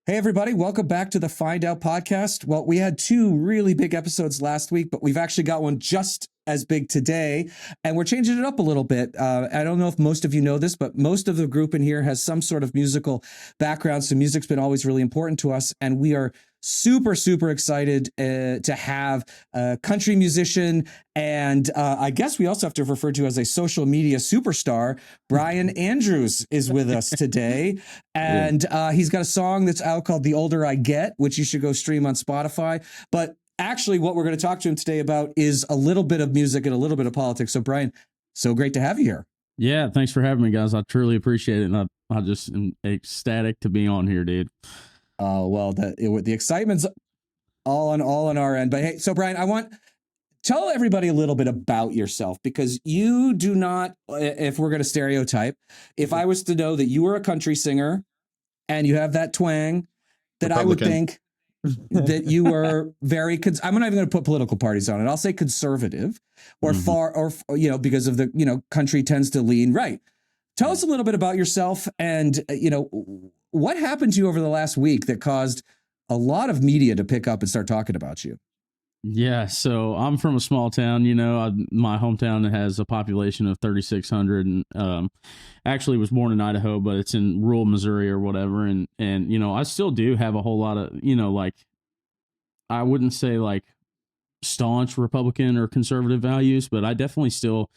Hey, everybody. Welcome back to the Find Out podcast. Well, we had two really big episodes last week, but we've actually got one just as big today, and we're changing it up a little bit. I don't know if most of you know this, but most of the group in here has some sort of musical background, so music's been always really important to us, and we are super, super excited to have a country musician, and I guess we also have to refer to as a social media superstar. Bryan Andrews is with us today, and he's got a song that's out called The Older I Get, which you should go stream on Spotify. But actually, what we're going to talk to him today about is a little bit of music and a little bit of politics. So, Bryan, so great to have you here. Yeah, thanks for having me, guys. I truly appreciate it, and I just am ecstatic to be on here, dude. Well, the excitement's all on our end. But hey, so Bryan, tell everybody a little bit about yourself, because you do not, if we're going to stereotype, if I was to know that you were a country singer and you have that twang, that Republican. I would think that you were very, I'm not even going to put political parties on it. I'll say conservative or far, or, because of the, country tends to lean right. Tell us a little bit about yourself and, what happened to you over the last week that caused a lot of media to pick up and start talking about you? Yeah, so I'm from a small town, my hometown has a population of 3,600 and actually was born in Idaho, but it's in rural Missouri or whatever. And I still do have a whole lot of, I wouldn't say like staunch Republican or conservative values, but I definitely still,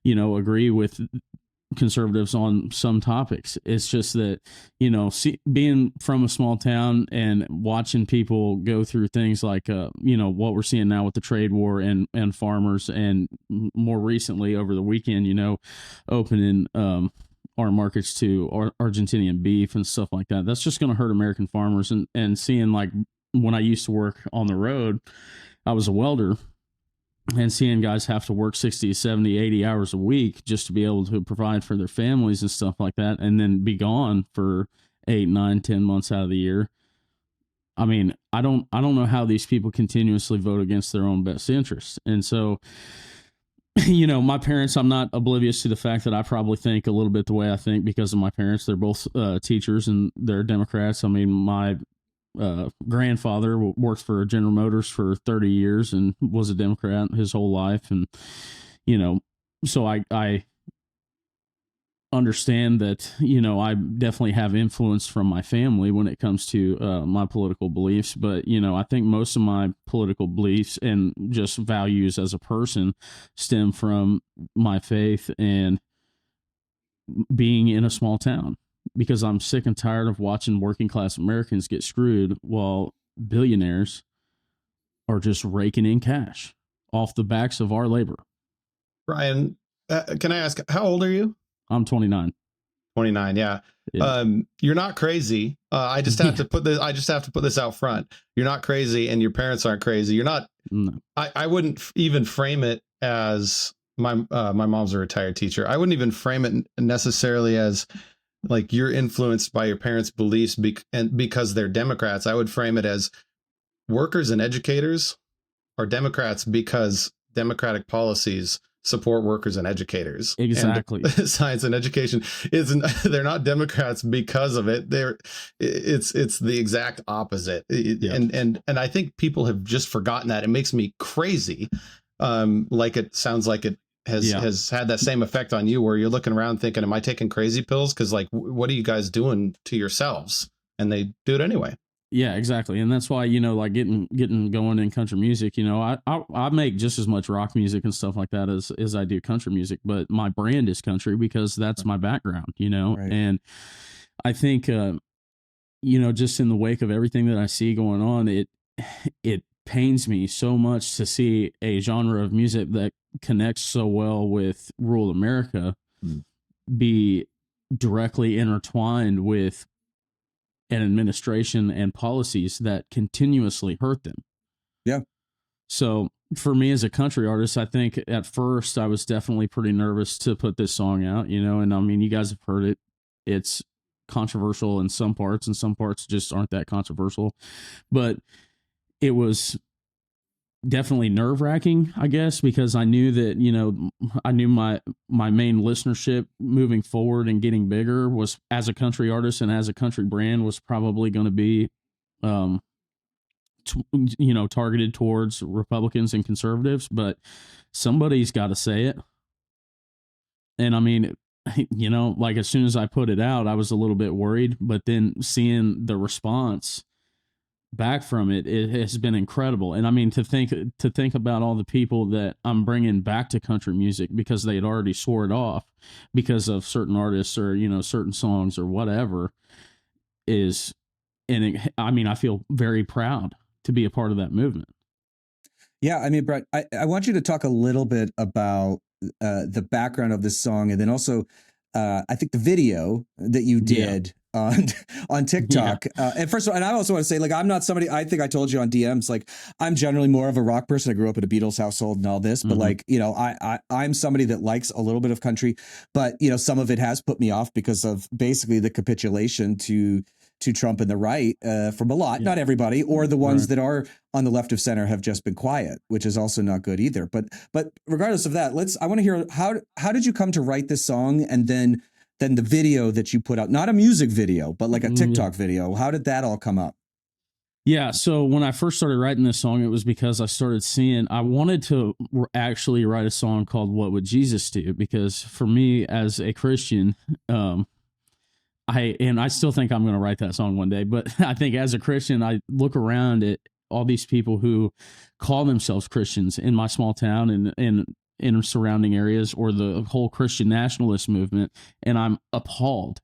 agree with conservatives on some topics. It's just that, being from a small town and watching people go through things like, what we're seeing now with the trade war and farmers, and more recently over the weekend, opening our markets to Argentinian beef and stuff like that. That's just going to hurt American farmers. And seeing, like, when I used to work on the road, I was a welder, and seeing guys have to work 60, 70, 80 hours a week just to be able to provide for their families and stuff like that, and then be gone for 8, 9, 10 months out of the year. I mean, I don't know how these people continuously vote against their own best interests. And so, my parents, I'm not oblivious to the fact that I probably think a little bit the way I think because of my parents. They're both teachers and they're Democrats. I mean, my grandfather worked for General Motors for 30 years and was a Democrat his whole life. And, so I understand that, I definitely have influence from my family when it comes to my political beliefs. But, I think most of my political beliefs and just values as a person stem from my faith and being in a small town. Because I'm sick and tired of watching working class Americans get screwed while billionaires are just raking in cash off the backs of our labor. Bryan, can I ask, how old are you? I'm 29. 29, yeah. You're not crazy. I just have to put this out front. You're not crazy, and your parents aren't crazy. You're not. No. I wouldn't even frame it as my mom's a retired teacher. I wouldn't even frame it necessarily as like you're influenced by your parents' beliefs because they're Democrats. I would frame it as workers and educators are Democrats because democratic policies support workers and educators. Exactly. And science and education they're not Democrats because of it. It's the exact opposite. Yeah. And I think people have just forgotten that. It makes me crazy. Like it sounds like it has had that same effect on you, where you're looking around thinking, am I taking crazy pills? Because like, what are you guys doing to yourselves? And they do it anyway. Yeah, exactly. And that's why, like getting going in country music, I make just as much rock music and stuff like that as I do country music, but my brand is country because that's my background, right. And I think, just in the wake of everything that I see going on, it pains me so much to see a genre of music that connects so well with rural America be directly intertwined with an administration and policies that continuously hurt them. Yeah. So for me as a country artist, I think at first I was definitely pretty nervous to put this song out, and I mean, you guys have heard it. It's controversial in some parts, and some parts just aren't that controversial, but it was definitely nerve-wracking, I guess, because I knew that, I knew my main listenership moving forward and getting bigger was as a country artist and as a country brand was probably going to be targeted towards Republicans and conservatives, but somebody's got to say it. And I mean, like as soon as I put it out, I was a little bit worried, but then seeing the response back from it has been incredible. And I mean, to think about all the people that I'm bringing back to country music because they had already swore it off because of certain artists or, certain songs or whatever I feel very proud to be a part of that movement. Yeah. I mean, Brett, I want you to talk a little bit about the background of this song, and then also I think the video that you did on TikTok. Yeah. And first of all, and I also want to say, like, I'm not somebody, I think I told you on DMs, like, I'm generally more of a rock person. I grew up in a Beatles household and all this, but like, I'm somebody that likes a little bit of country, but some of it has put me off because of basically the capitulation to Trump and the right from a lot, not everybody, or the ones that are on the left of center have just been quiet, which is also not good either. But regardless of that, I want to hear how did you come to write this song, and then the video that you put out, not a music video, but like a TikTok video. How did that all come up? Yeah. So when I first started writing this song, it was because I started seeing, I wanted to actually write a song called What Would Jesus Do? Because for me as a Christian, I still think I'm going to write that song one day, but I think as a Christian, I look around at all these people who call themselves Christians in my small town and in surrounding areas, or the whole Christian nationalist movement, and I'm appalled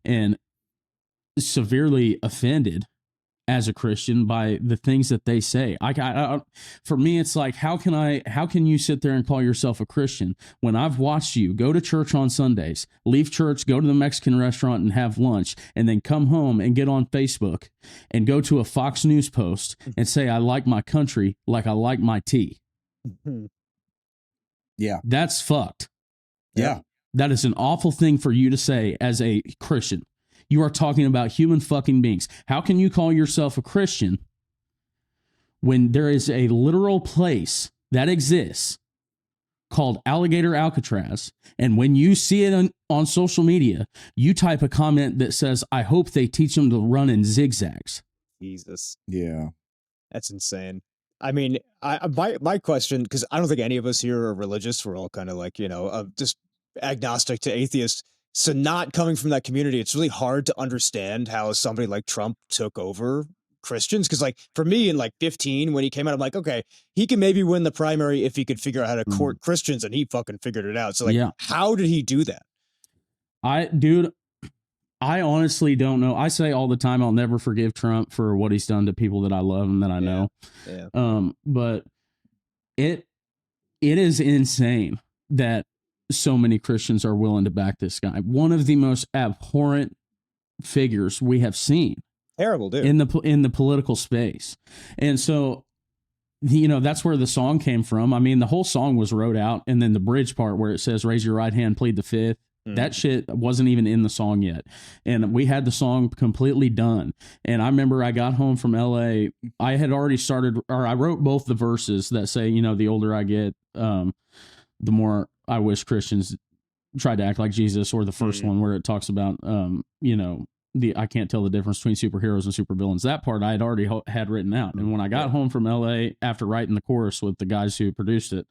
and severely offended as a Christian by the things that they say. For me, it's like, how can you sit there and call yourself a Christian when I've watched you go to church on Sundays, leave church, go to the Mexican restaurant and have lunch, and then come home and get on Facebook and go to a Fox News post and say, I like my country like I like my tea. Yeah. That's fucked. Yeah. That is an awful thing for you to say as a Christian. You are talking about human fucking beings. How can you call yourself a Christian when there is a literal place that exists called Alligator Alcatraz, and when you see it on social media, you type a comment that says, I hope they teach them to run in zigzags? Jesus. Yeah. That's insane. I mean, my question, because I don't think any of us here are religious. We're all kind of like, just agnostic to atheist. So not coming from that community, it's really hard to understand how somebody like Trump took over Christians. Because like for me in like 2015, when he came out, I'm like, okay, he can maybe win the primary if he could figure out how to court Christians, and he fucking figured it out. So like, how did he do that? I honestly don't know. I say all the time, I'll never forgive Trump for what he's done to people that I love and that I know. Yeah. But it is insane that so many Christians are willing to back this guy. One of the most abhorrent figures we have seen. Terrible, dude. In the political space. And so, that's where the song came from. I mean, the whole song was wrote out, and then the bridge part where it says, raise your right hand, plead the fifth. That shit wasn't even in the song yet. And we had the song completely done. And I remember I got home from LA. I had already I wrote both the verses that say, the older I get, the more I wish Christians tried to act like Jesus, or the first one where it talks about, I can't tell the difference between superheroes and supervillains. That part I had already had written out. And when I got home from LA after writing the chorus with the guys who produced it,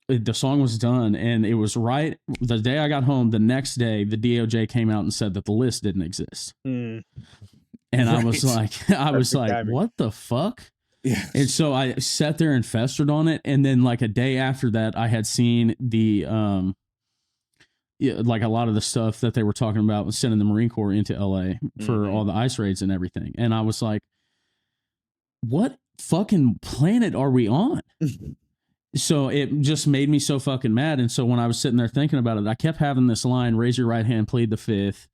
the song was done, and it was right the day I got home. The next day, the DOJ came out and said that the list didn't exist. And I was like, what the fuck? Yeah. And so I sat there and festered on it. And then like a day after that, I had seen the, like a lot of the stuff that they were talking about sending the Marine Corps into LA for all the ICE raids and everything. And I was like, what fucking planet are we on? So it just made me so fucking mad. And so when I was sitting there thinking about it, I kept having this line, raise your right hand, plead the fifth,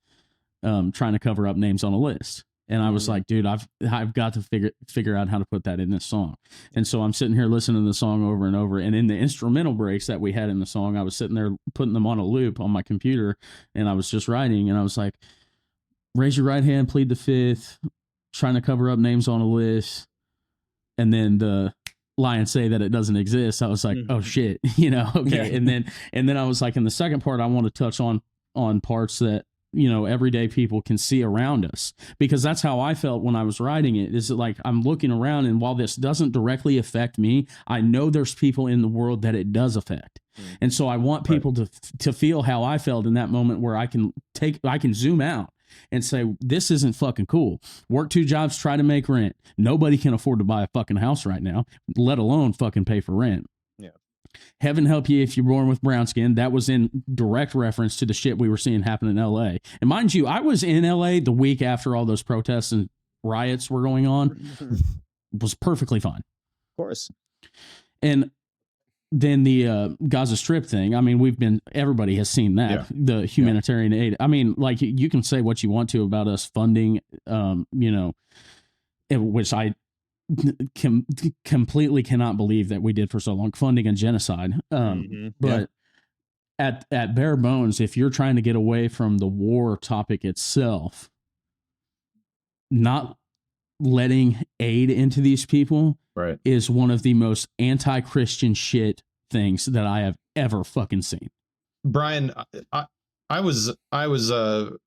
trying to cover up names on a list. And I was like, dude, I've got to figure out how to put that in this song. And so I'm sitting here listening to the song over and over. And in the instrumental breaks that we had in the song, I was sitting there putting them on a loop on my computer, and I was just writing. And I was like, raise your right hand, plead the fifth, trying to cover up names on a list. And then the lie and say that it doesn't exist. I was like, oh shit, okay. Yeah. And then I was like, in the second part, I want to touch on parts that everyday people can see around us, because that's how I felt when I was writing it. Is like I'm looking around, and while this doesn't directly affect me, I know there's people in the world that it does affect. And so I want people to feel how I felt in that moment, where I can zoom out and say, this isn't fucking cool. Work 2 jobs, try to make rent. Nobody can afford to buy a fucking house right now, let alone fucking pay for rent. Yeah. Heaven help you if you're born with brown skin. That was in direct reference to the shit we were seeing happen in LA. And mind you, I was in LA the week after all those protests and riots were going on. It was perfectly fine. Of course. And then the Gaza Strip thing. I mean, everybody has seen that, the humanitarian aid. I mean, like, you can say what you want to about us funding, which I completely cannot believe that we did for so long, funding a genocide. But at bare bones, if you're trying to get away from the war topic itself, not letting aid into these people is one of the most anti-Christian shit things that I have ever fucking seen. Bryan, I was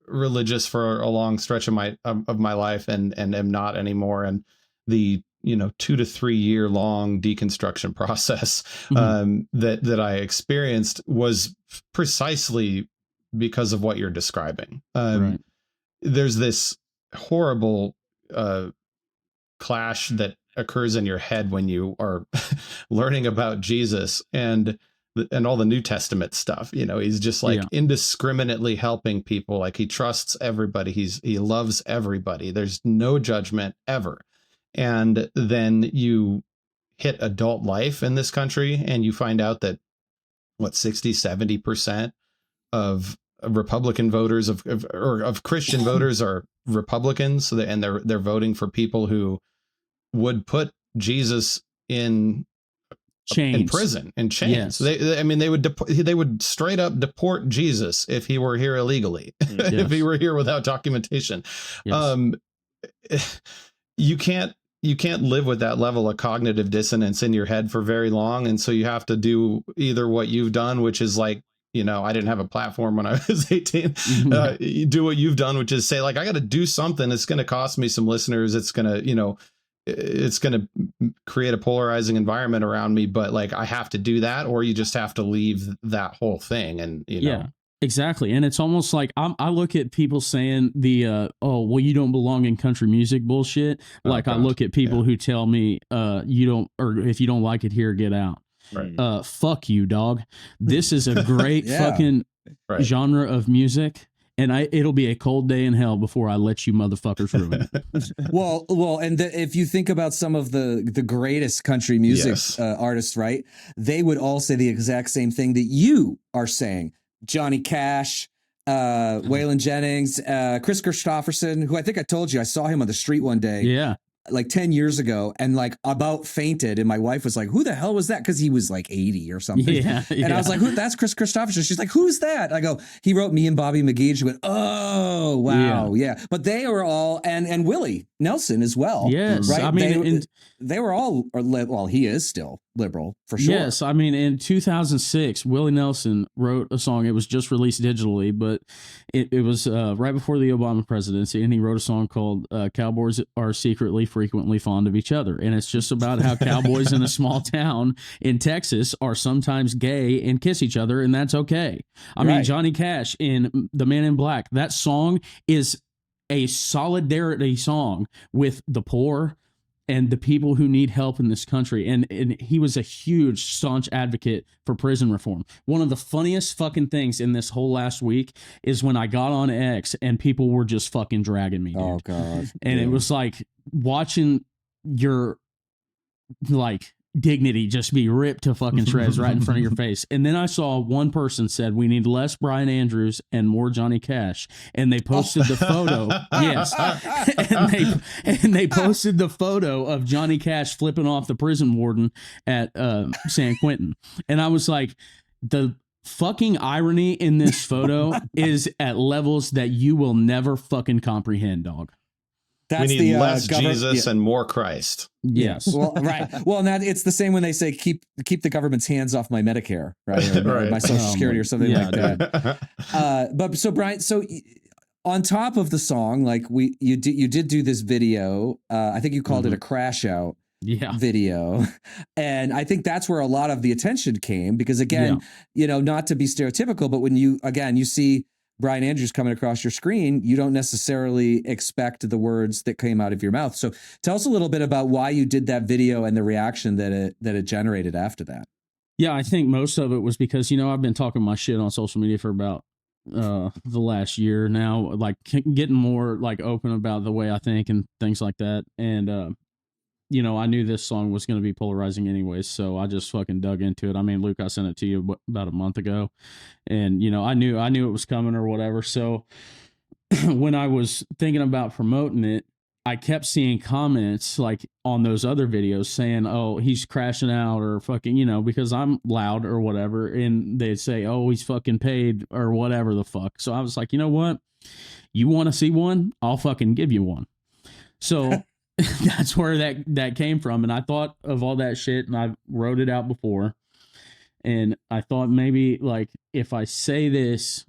religious for a long stretch of my life, and am not anymore. And the 2 to 3 year long deconstruction process that I experienced was precisely because of what you're describing. There's this horrible clash that occurs in your head when you are learning about Jesus and all the New Testament stuff. He's just like indiscriminately helping people. Like, he trusts everybody. He loves everybody. There's no judgment ever. And then you hit adult life in this country and you find out that 60-70% of Republican voters of Christian voters are Republicans. So they're voting for people who would put Jesus in prison, in chains. Yes. They would straight up deport Jesus if he were here illegally, if he were here without documentation. Yes. You can't live with that level of cognitive dissonance in your head for very long. And so you have to do either what you've done, which is like, I didn't have a platform when I was 18. You do what you've done, which is say, like, I got to do something. It's going to cost me some listeners. It's going to, create a polarizing environment around me, but like, I have to do that, or you just have to leave that whole thing. And, exactly. And it's almost like I look at people saying you don't belong in country music bullshit. Like, I look at people who tell me, you don't, or if you don't like it here, get out. Right. Fuck you, dog. This is a great fucking genre of music. And it'll be a cold day in hell before I let you motherfuckers ruin it. Well, and if you think about some of the greatest country music artists, right? They would all say the exact same thing that you are saying. Johnny Cash, Waylon Jennings, Chris Christopherson, who I think I told you, I saw him on the street one day. Yeah. Like 10 years ago, and like about fainted, and my wife was like, who the hell was that? Because he was like 80 or something. And I was like, that's Chris Christopherson. She's like, who's that? I go, he wrote Me and Bobby McGee. She went, oh wow, yeah. But they were all, and Willie Nelson as well. Yes, right. I mean, they were all, well, he is still liberal for sure. Yes, I mean, in 2006, Willie Nelson wrote a song. It was just released digitally, but it was right before the Obama presidency, and he wrote a song called "Cowboys Are Secretly Frequently Fond of Each Other," and it's just about how cowboys in a small town in Texas are sometimes gay and kiss each other, and that's okay. I mean, Johnny Cash in The Man in Black, that song is a solidarity song with the poor and the people who need help in this country. And he was a huge, staunch advocate for prison reform. One of the funniest fucking things in this whole last week is when I got on X and people were just fucking dragging me, dude. Oh, God. And it was like watching your, like, dignity just be ripped to fucking shreds right in front of your face. And then I saw one person said, we need less Bryan Andrews and more Johnny Cash. And they posted the photo. Yes. And they posted the photo of Johnny Cash flipping off the prison warden at San Quentin. And I was like, the fucking irony in this photo is at levels that you will never fucking comprehend, dog. We need less Jesus and more Christ. Yes. Well, right. Well, and that it's the same when they say keep the government's hands off my Medicare, right? Or my Social Security or something like that. But so Bryan, so on top of the song, like you did do this video. I think you called it a crash out video. And I think that's where a lot of the attention came, because again, not to be stereotypical, but when you see Bryan Andrews coming across your screen, you don't necessarily expect the words that came out of your mouth. So tell us a little bit about why you did that video and the reaction that it generated after that. Yeah, I think most of it was because, I've been talking my shit on social media for about the last year now, like getting more like open about the way I think and things like that. And, I knew this song was going to be polarizing anyways, so I just fucking dug into it. I mean, Luke, I sent it to you about a month ago, and, I knew it was coming or whatever. So when I was thinking about promoting it, I kept seeing comments like on those other videos saying, oh, he's crashing out or fucking, because I'm loud or whatever. And they'd say, oh, he's fucking paid or whatever the fuck. So I was like, you know what? You want to see one? I'll fucking give you one. So that's where that came from. And I thought of all that shit and I wrote it out before. And I thought maybe like if I say this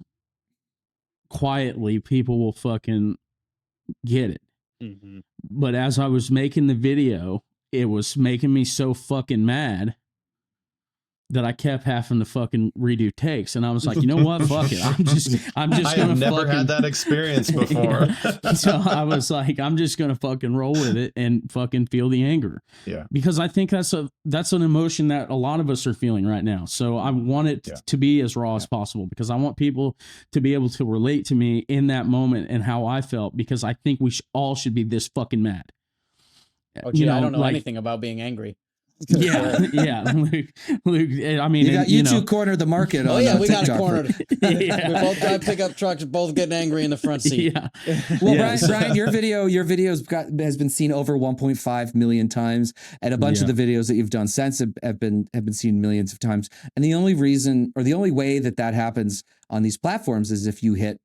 quietly, people will fucking get it. Mm-hmm. But as I was making the video, it was making me so fucking mad that I kept having to fucking redo takes, and I was like, you know what, fuck it, I'm just I gonna have never fucking had that experience before. So I was like, I'm just gonna fucking roll with it and fucking feel the anger, because I think that's an emotion that a lot of us are feeling right now. So I want it to be as raw as possible, because I want people to be able to relate to me in that moment and how I felt, because I think we all should be this fucking mad. Oh, gee, I don't know anything about being angry. Yeah, Luke. I mean, you two cornered the market. Oh yeah, we got it cornered. We both drive pickup trucks, both getting angry in the front seat. Yeah. Well, Bryan, your video's has been seen over 1.5 million times, and a bunch of the videos that you've done since have been seen millions of times. And the only reason, or the only way that happens on these platforms is if you hit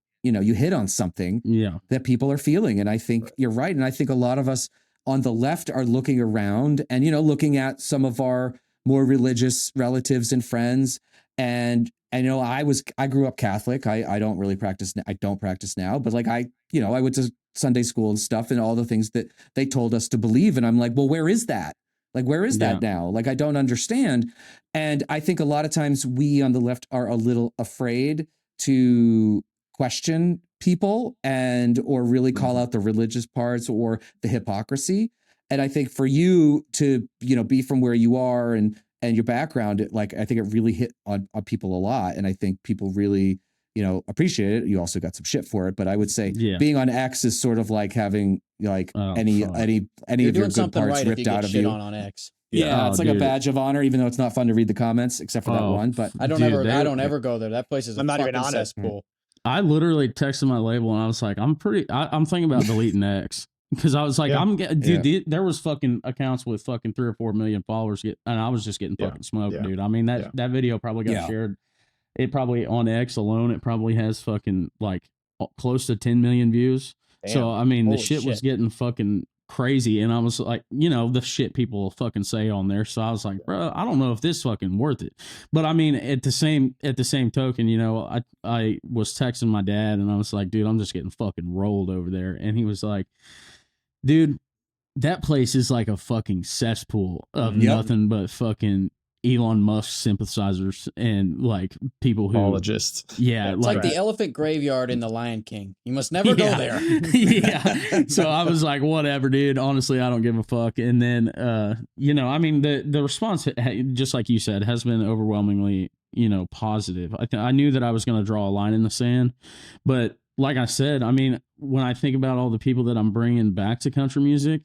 on something that people are feeling. And I think you're right. And I think a lot of us on the left are looking around and, looking at some of our more religious relatives and friends. And I grew up Catholic. I don't really practice. I don't practice now, but like I went to Sunday school and stuff and all the things that they told us to believe. And I'm like, well, where is that? Like, where is that now? Like, I don't understand. And I think a lot of times we on the left are a little afraid to question people or really call out the religious parts or the hypocrisy. And I think for you to, be from where you are and your background, I think it really hit on people a lot. And I think people really, appreciate it. You also got some shit for it, but I would say being on X is sort of like having any of your good parts ripped out of you. On X. Yeah, it's like a badge of honor, even though it's not fun to read the comments, except for that one. But I don't ever go there. That place is I'm not even on cesspool. I literally texted my label and I was like, I'm thinking about deleting X, because I was like, there was fucking accounts with fucking 3 or 4 million followers and I was just getting fucking smoked, dude. I mean, that video probably got shared. It probably on X alone, it probably has fucking like close to 10 million views. Damn. So, I mean, the shit was getting fucking crazy. And I was like, the shit people fucking say on there. So I was like, bro, I don't know if this fucking worth it. But I mean, at the same token, I was texting my dad and I was like, dude, I'm just getting fucking rolled over there. And he was like, dude, that place is like a fucking cesspool of nothing but fucking Elon Musk sympathizers and like people who apologists. Yeah, it's like the elephant graveyard in The Lion King. You must never go there. So I was like, whatever, dude. Honestly, I don't give a fuck. And then, I mean, the response, just like you said, has been overwhelmingly, positive. I knew that I was going to draw a line in the sand, but like I said, I mean, when I think about all the people that I'm bringing back to country music,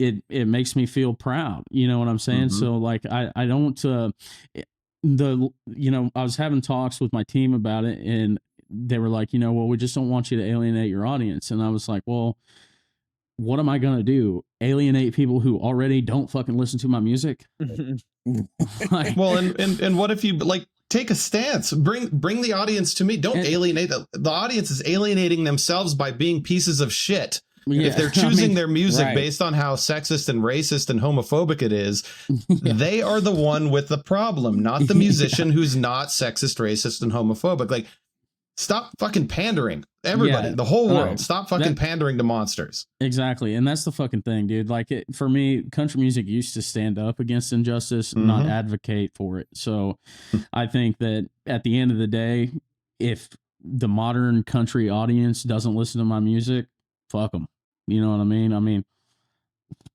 it makes me feel proud. You know what I'm saying? Mm-hmm. So like, I don't, I was having talks with my team about it and they were like, well, we just don't want you to alienate your audience. And I was like, well, what am I going to do? Alienate people who already don't fucking listen to my music? Like, well, and what if you take a stance, bring the audience to me. Don't alienate the audience is alienating themselves by being pieces of shit. Yeah, if they're choosing their music based on how sexist and racist and homophobic it is, they are the one with the problem, not the musician who's not sexist, racist, and homophobic. Like, stop fucking pandering. Everybody, Yeah. the whole world, Right. stop fucking pandering to monsters. Exactly. And that's the fucking thing, dude. Like, for me, country music used to stand up against injustice, not advocate for it. So I think that at the end of the day, if the modern country audience doesn't listen to my music, fuck them. You know what I mean? I mean,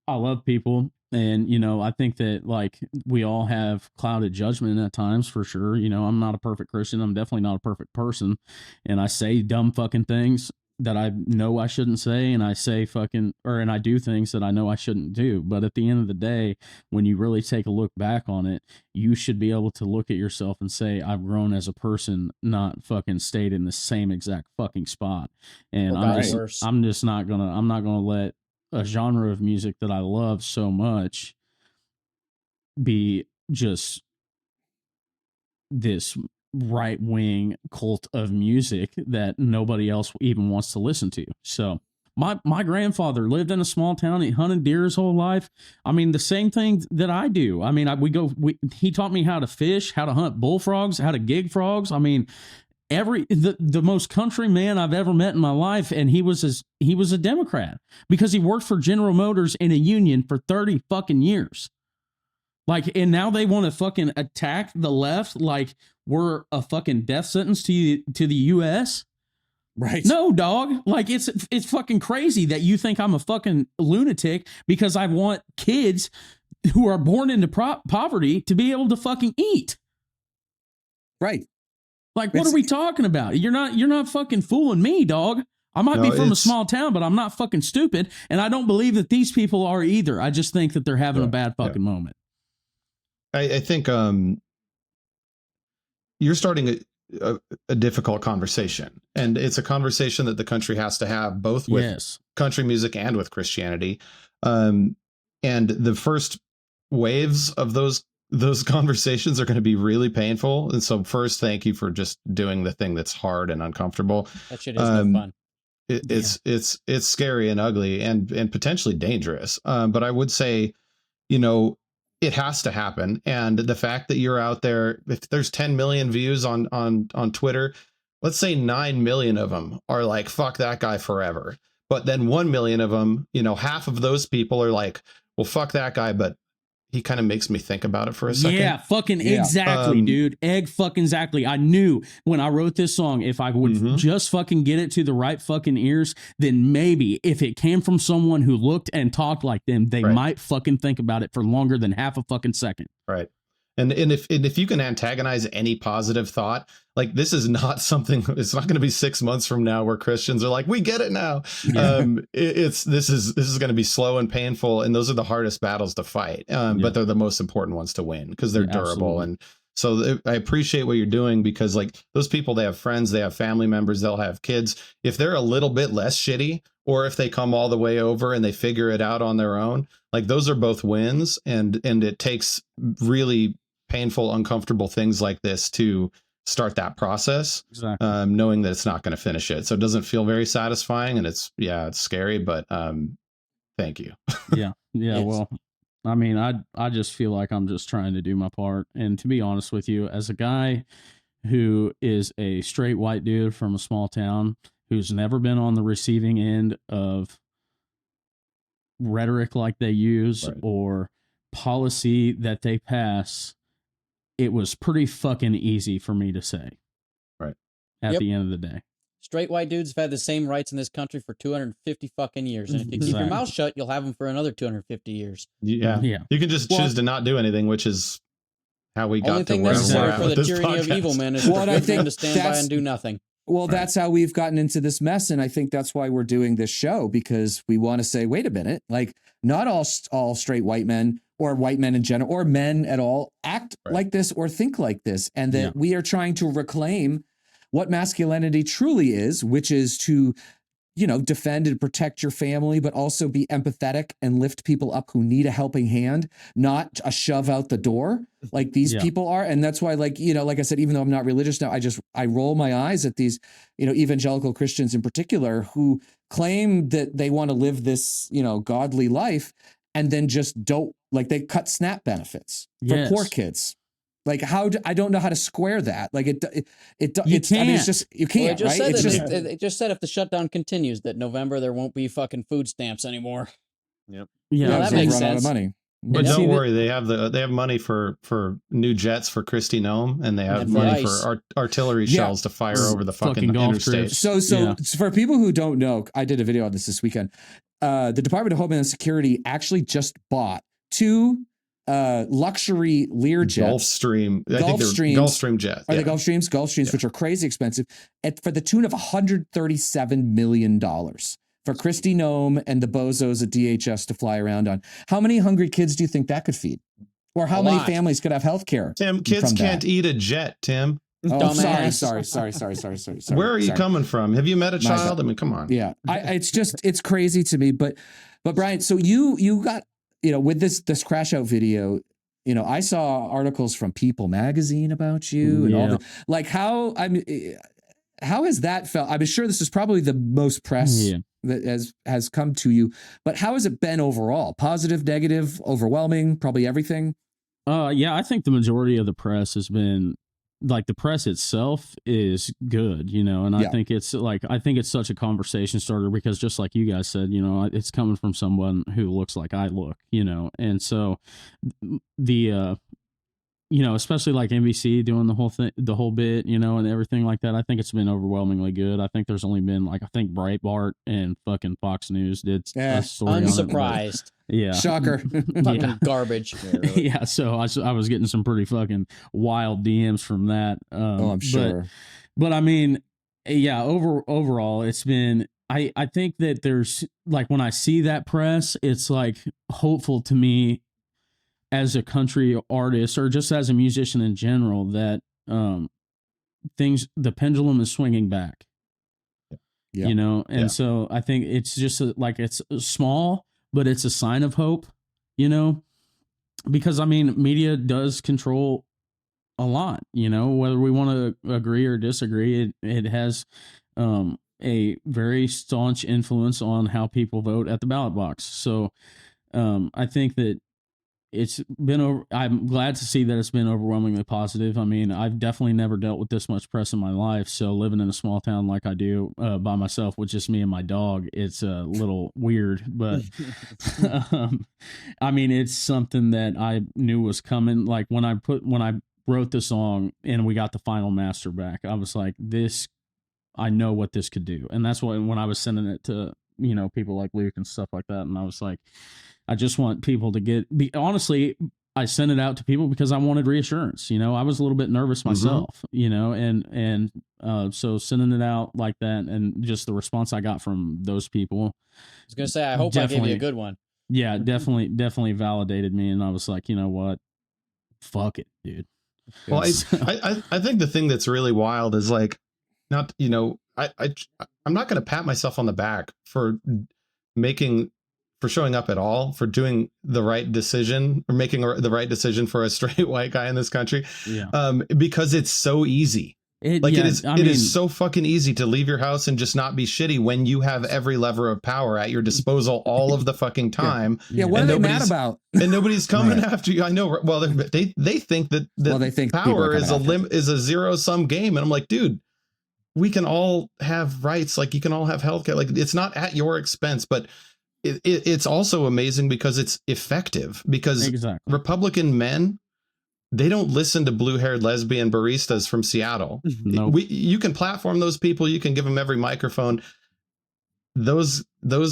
I love people, and I think that, like, we all have clouded judgment at times, for sure. I'm not a perfect Christian. I'm definitely not a perfect person, and I say dumb fucking things that I know I shouldn't say, and I say and I do things that I know I shouldn't do. But at the end of the day, when you really take a look back on it, you should be able to look at yourself and say, I've grown as a person, not fucking stayed in the same exact fucking spot. And I'm not gonna let a genre of music that I love so much be just this right wing cult of music that nobody else even wants to listen to. So my grandfather lived in a small town. He hunted deer his whole life. I mean, the same thing that I do. I mean, he taught me how to fish, how to hunt bullfrogs, how to gig frogs. I mean, the most country man I've ever met in my life, and he was a Democrat because he worked for General Motors in a union for 30 fucking years. Like, and now they want to fucking attack the left like we're a fucking death sentence to the US. Right. No, dog. Like, it's fucking crazy that you think I'm a fucking lunatic because I want kids who are born into poverty to be able to fucking eat. Right. Like, what are we talking about? You're not fucking fooling me, dog. I might be from a small town, but I'm not fucking stupid. And I don't believe that these people are either. I just think that they're having a bad fucking moment. I think you're starting a difficult conversation, and it's a conversation that the country has to have both with country music and with Christianity. And the first waves of those conversations are going to be really painful. And so first, thank you for just doing the thing that's hard and uncomfortable. That shit is no fun. It's scary and ugly and potentially dangerous. But I would say, it has to happen. And the fact that you're out there, if there's 10 million views on Twitter, let's say 9 million of them are like, fuck that guy forever. But then 1 million of them, half of those people are like, well, fuck that guy, but he kind of makes me think about it for a second. Yeah, fucking exactly, dude. Fucking exactly. I knew when I wrote this song, if I would just fucking get it to the right fucking ears, then maybe if it came from someone who looked and talked like them, they might fucking think about it for longer than half a fucking second. Right. And if you can antagonize any positive thought, like, this is not something, it's not going to be 6 months from now where Christians are like, we get it now. Yeah. This is going to be slow and painful. And those are the hardest battles to fight. But they're the most important ones to win because they're durable. Absolutely. And so I appreciate what you're doing, because, like, those people, they have friends, they have family members, they'll have kids. If they're a little bit less shitty, or if they come all the way over and they figure it out on their own, like, those are both wins. And it takes really painful, uncomfortable things like this to start that process, knowing that it's not going to finish it. So it doesn't feel very satisfying, and it's scary, but thank you. Yeah. Yes. Well, I mean, I just feel like I'm just trying to do my part. And to be honest with you, as a guy who is a straight white dude from a small town who's never been on the receiving end of rhetoric like they use or policy that they pass, it was pretty fucking easy for me to say. Right. At the end of the day. Straight white dudes have had the same rights in this country for 250 fucking years. And if you keep your mouth shut, you'll have them for another 250 years. Yeah. You can just choose to not do anything, which is how we got to where we're at for with the this tyranny podcast. of evil men is for them to stand by and do nothing. Well, that's how we've gotten into this mess. And I think that's why we're doing this show, because we want to say, wait a minute, like, not all straight white men or white men in general or men at all act like this or think like this. And that we are trying to reclaim what masculinity truly is, which is to, defend and protect your family, but also be empathetic and lift people up who need a helping hand, not a shove out the door like these people are. And that's why, like I said, even though I'm not religious now, I roll my eyes at these, evangelical Christians in particular who claim that they want to live this, godly life, and then just don't, like, they cut SNAP benefits for poor kids. Like I don't know how to square that. Like it's I mean, it's just you can't. Well, right? It just said if the shutdown continues, that November there won't be fucking food stamps anymore. Yep. Yeah, Well, that they'll makes run out of sense. money. But Yeah. don't worry, they have money for new jets for Christy Nome, and they have And money ice. for artillery Yeah. shells to fire over the fucking golf interstate. trips. So for people who don't know, I did a video on this weekend. The Department of Homeland Security actually just bought 2 luxury Lear jets. Gulfstream jets. Are they Gulfstreams, which are crazy expensive, for the tune of $137 million for Christy Nome and the bozos at DHS to fly around on. How many hungry kids do you think that could feed? Or how many families could have health care? Tim, kids can't eat a jet, Tim. Oh, Dumbass. sorry. Where are you coming from? Have you met a child? I mean, come on. Yeah, it's crazy to me. But Bryan, so you got, with this crash out video, I saw articles from People magazine about you and all the, like, how has that felt? I'm sure this is probably the most press that has come to you, but how has it been overall? Positive, negative, overwhelming, probably everything? Yeah, I think the majority of the press has been, like, the press itself is good, and I think it's such a conversation starter because, just like you guys said, it's coming from someone who looks like I look, and so the especially like NBC doing the whole bit, and everything like that. I think it's been overwhelmingly good. I think there's only been I think Breitbart and fucking Fox News did a story Unsurprised. Yeah. Shocker. Fucking garbage. Yeah, really. Yeah, so I was getting some pretty fucking wild DMs from that. I'm sure. But I mean, yeah, overall, it's been. I think that there's, like, when I see that press, it's like hopeful to me as a country artist or just as a musician in general that the pendulum is swinging back. Yeah. And so I think it's just it's small, but it's a sign of hope, because I mean, media does control a lot, whether we want to agree or disagree. It has a very staunch influence on how people vote at the ballot box. So I think that I'm glad to see that it's been overwhelmingly positive. I mean, I've definitely never dealt with this much press in my life. So living in a small town like I do by myself with just me and my dog, it's a little weird, but I mean, it's something that I knew was coming. Like when I wrote the song and we got the final master back, I was like, I know what this could do. And that's when I was sending it to, people like Luke and stuff like that. And I was like, I just want people to honestly, I sent it out to people because I wanted reassurance. I was a little bit nervous myself, and so sending it out like that and just the response I got from those people. I was going to say, I hope I gave you a good one. Yeah, definitely validated me. And I was like, you know what? Fuck it, dude. Well, I think the thing that's really wild is I'm not going to pat myself on the back for showing up at all, for doing the right decision or making the right decision for a straight white guy in this country. Yeah. Because it's so easy. It is so fucking easy to leave your house and just not be shitty when you have every lever of power at your disposal all of the fucking time. Yeah. What are they mad about? And nobody's coming after you. I know. Well, they think that they think power is a zero sum game. And I'm like, dude, we can all have rights. Like, you can all have healthcare. Like, it's not at your expense, but it's also amazing because it's effective, because Republican men, they don't listen to blue-haired lesbian baristas from Seattle. Nope. You can platform those people. You can give them every microphone. Those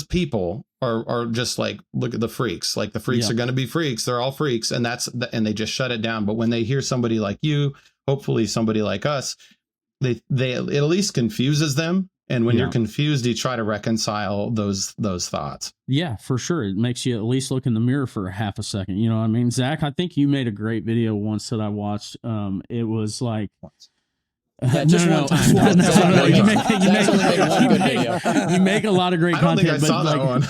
people are just like, look at the freaks. Like, the freaks are going to be freaks. They're all freaks. And and they just shut it down. But when they hear somebody like you, hopefully somebody like us, it at least confuses them. And when you're confused, you try to reconcile those thoughts. Yeah, for sure. It makes you at least look in the mirror for half a second. You know what I mean? Zach, I think you made a great video once that I watched. It was like... just one time. You make a lot of great content. I don't think I saw that one.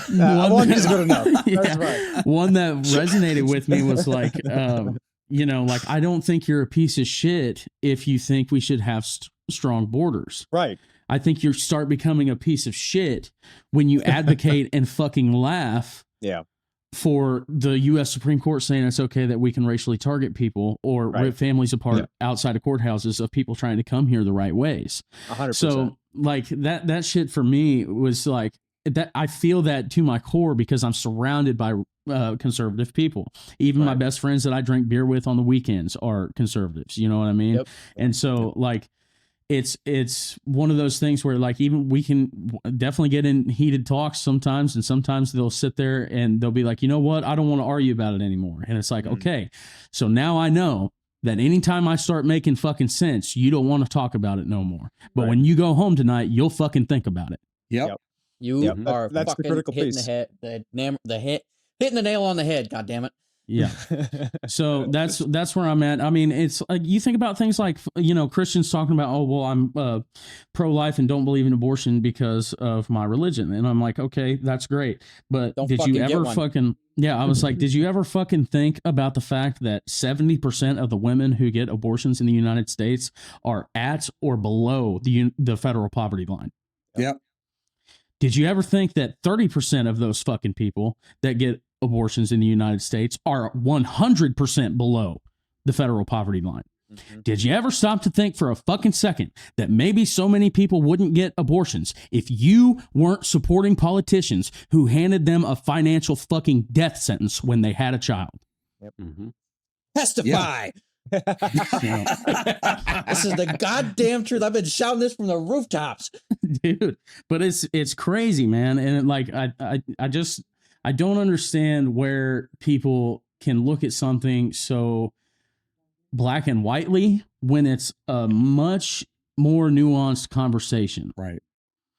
One is good enough. That's right. One that resonated with me was like, I don't think you're a piece of shit if you think we should have strong borders. Right. I think you start becoming a piece of shit when you advocate and fucking laugh for the U.S. Supreme Court saying it's okay that we can racially target people or rip families apart outside of courthouses of people trying to come here the right ways. 100%. So like that shit for me was like that. I feel that to my core because I'm surrounded by conservative people. Even my best friends that I drink beer with on the weekends are conservatives. You know what I mean? Yep. And so like, it's one of those things where like even we can definitely get in heated talks sometimes, and sometimes they'll sit there and they'll be like, you know what, I don't want to argue about it anymore. And it's like, okay, so now I know that anytime I start making fucking sense, you don't want to talk about it no more. But when you go home tonight, you'll fucking think about it. Yep. You are that's the fucking critical hitting piece. hitting the nail on the head. God damn it. Yeah. So that's where I'm at. I mean, it's like you think about things like, you know, Christians talking about, oh, well, I'm pro-life and don't believe in abortion because of my religion. And I'm like, okay, that's great. But did you ever fucking, I was like, did you ever fucking think about the fact that 70% of the women who get abortions in the United States are at or below the federal poverty line? Yep. Did you ever think that 30% of those fucking people that get abortions in the United States are 100% below the federal poverty line? Did you ever stop to think for a fucking second that maybe so many people wouldn't get abortions if you weren't supporting politicians who handed them a financial fucking death sentence when they had a child? Yep. Testify. This is the goddamn truth. I've been shouting this from the rooftops, dude. But it's crazy, man. And like I don't understand where people can look at something so black and whitely when it's a much more nuanced conversation. Right.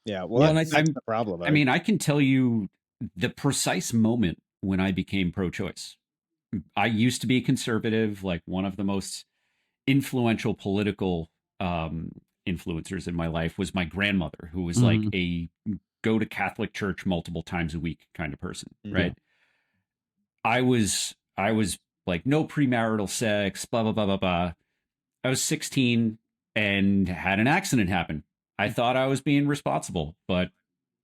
Yeah. Well, and that's the problem. I mean, I can tell you the precise moment when I became pro-choice. I used to be conservative, like one of the most influential political influencers in my life was my grandmother, who was like a go to Catholic church multiple times a week kind of person, right? I was like no premarital sex, blah, blah, blah, blah, blah. I was 16 and had an accident happen. I thought I was being responsible, but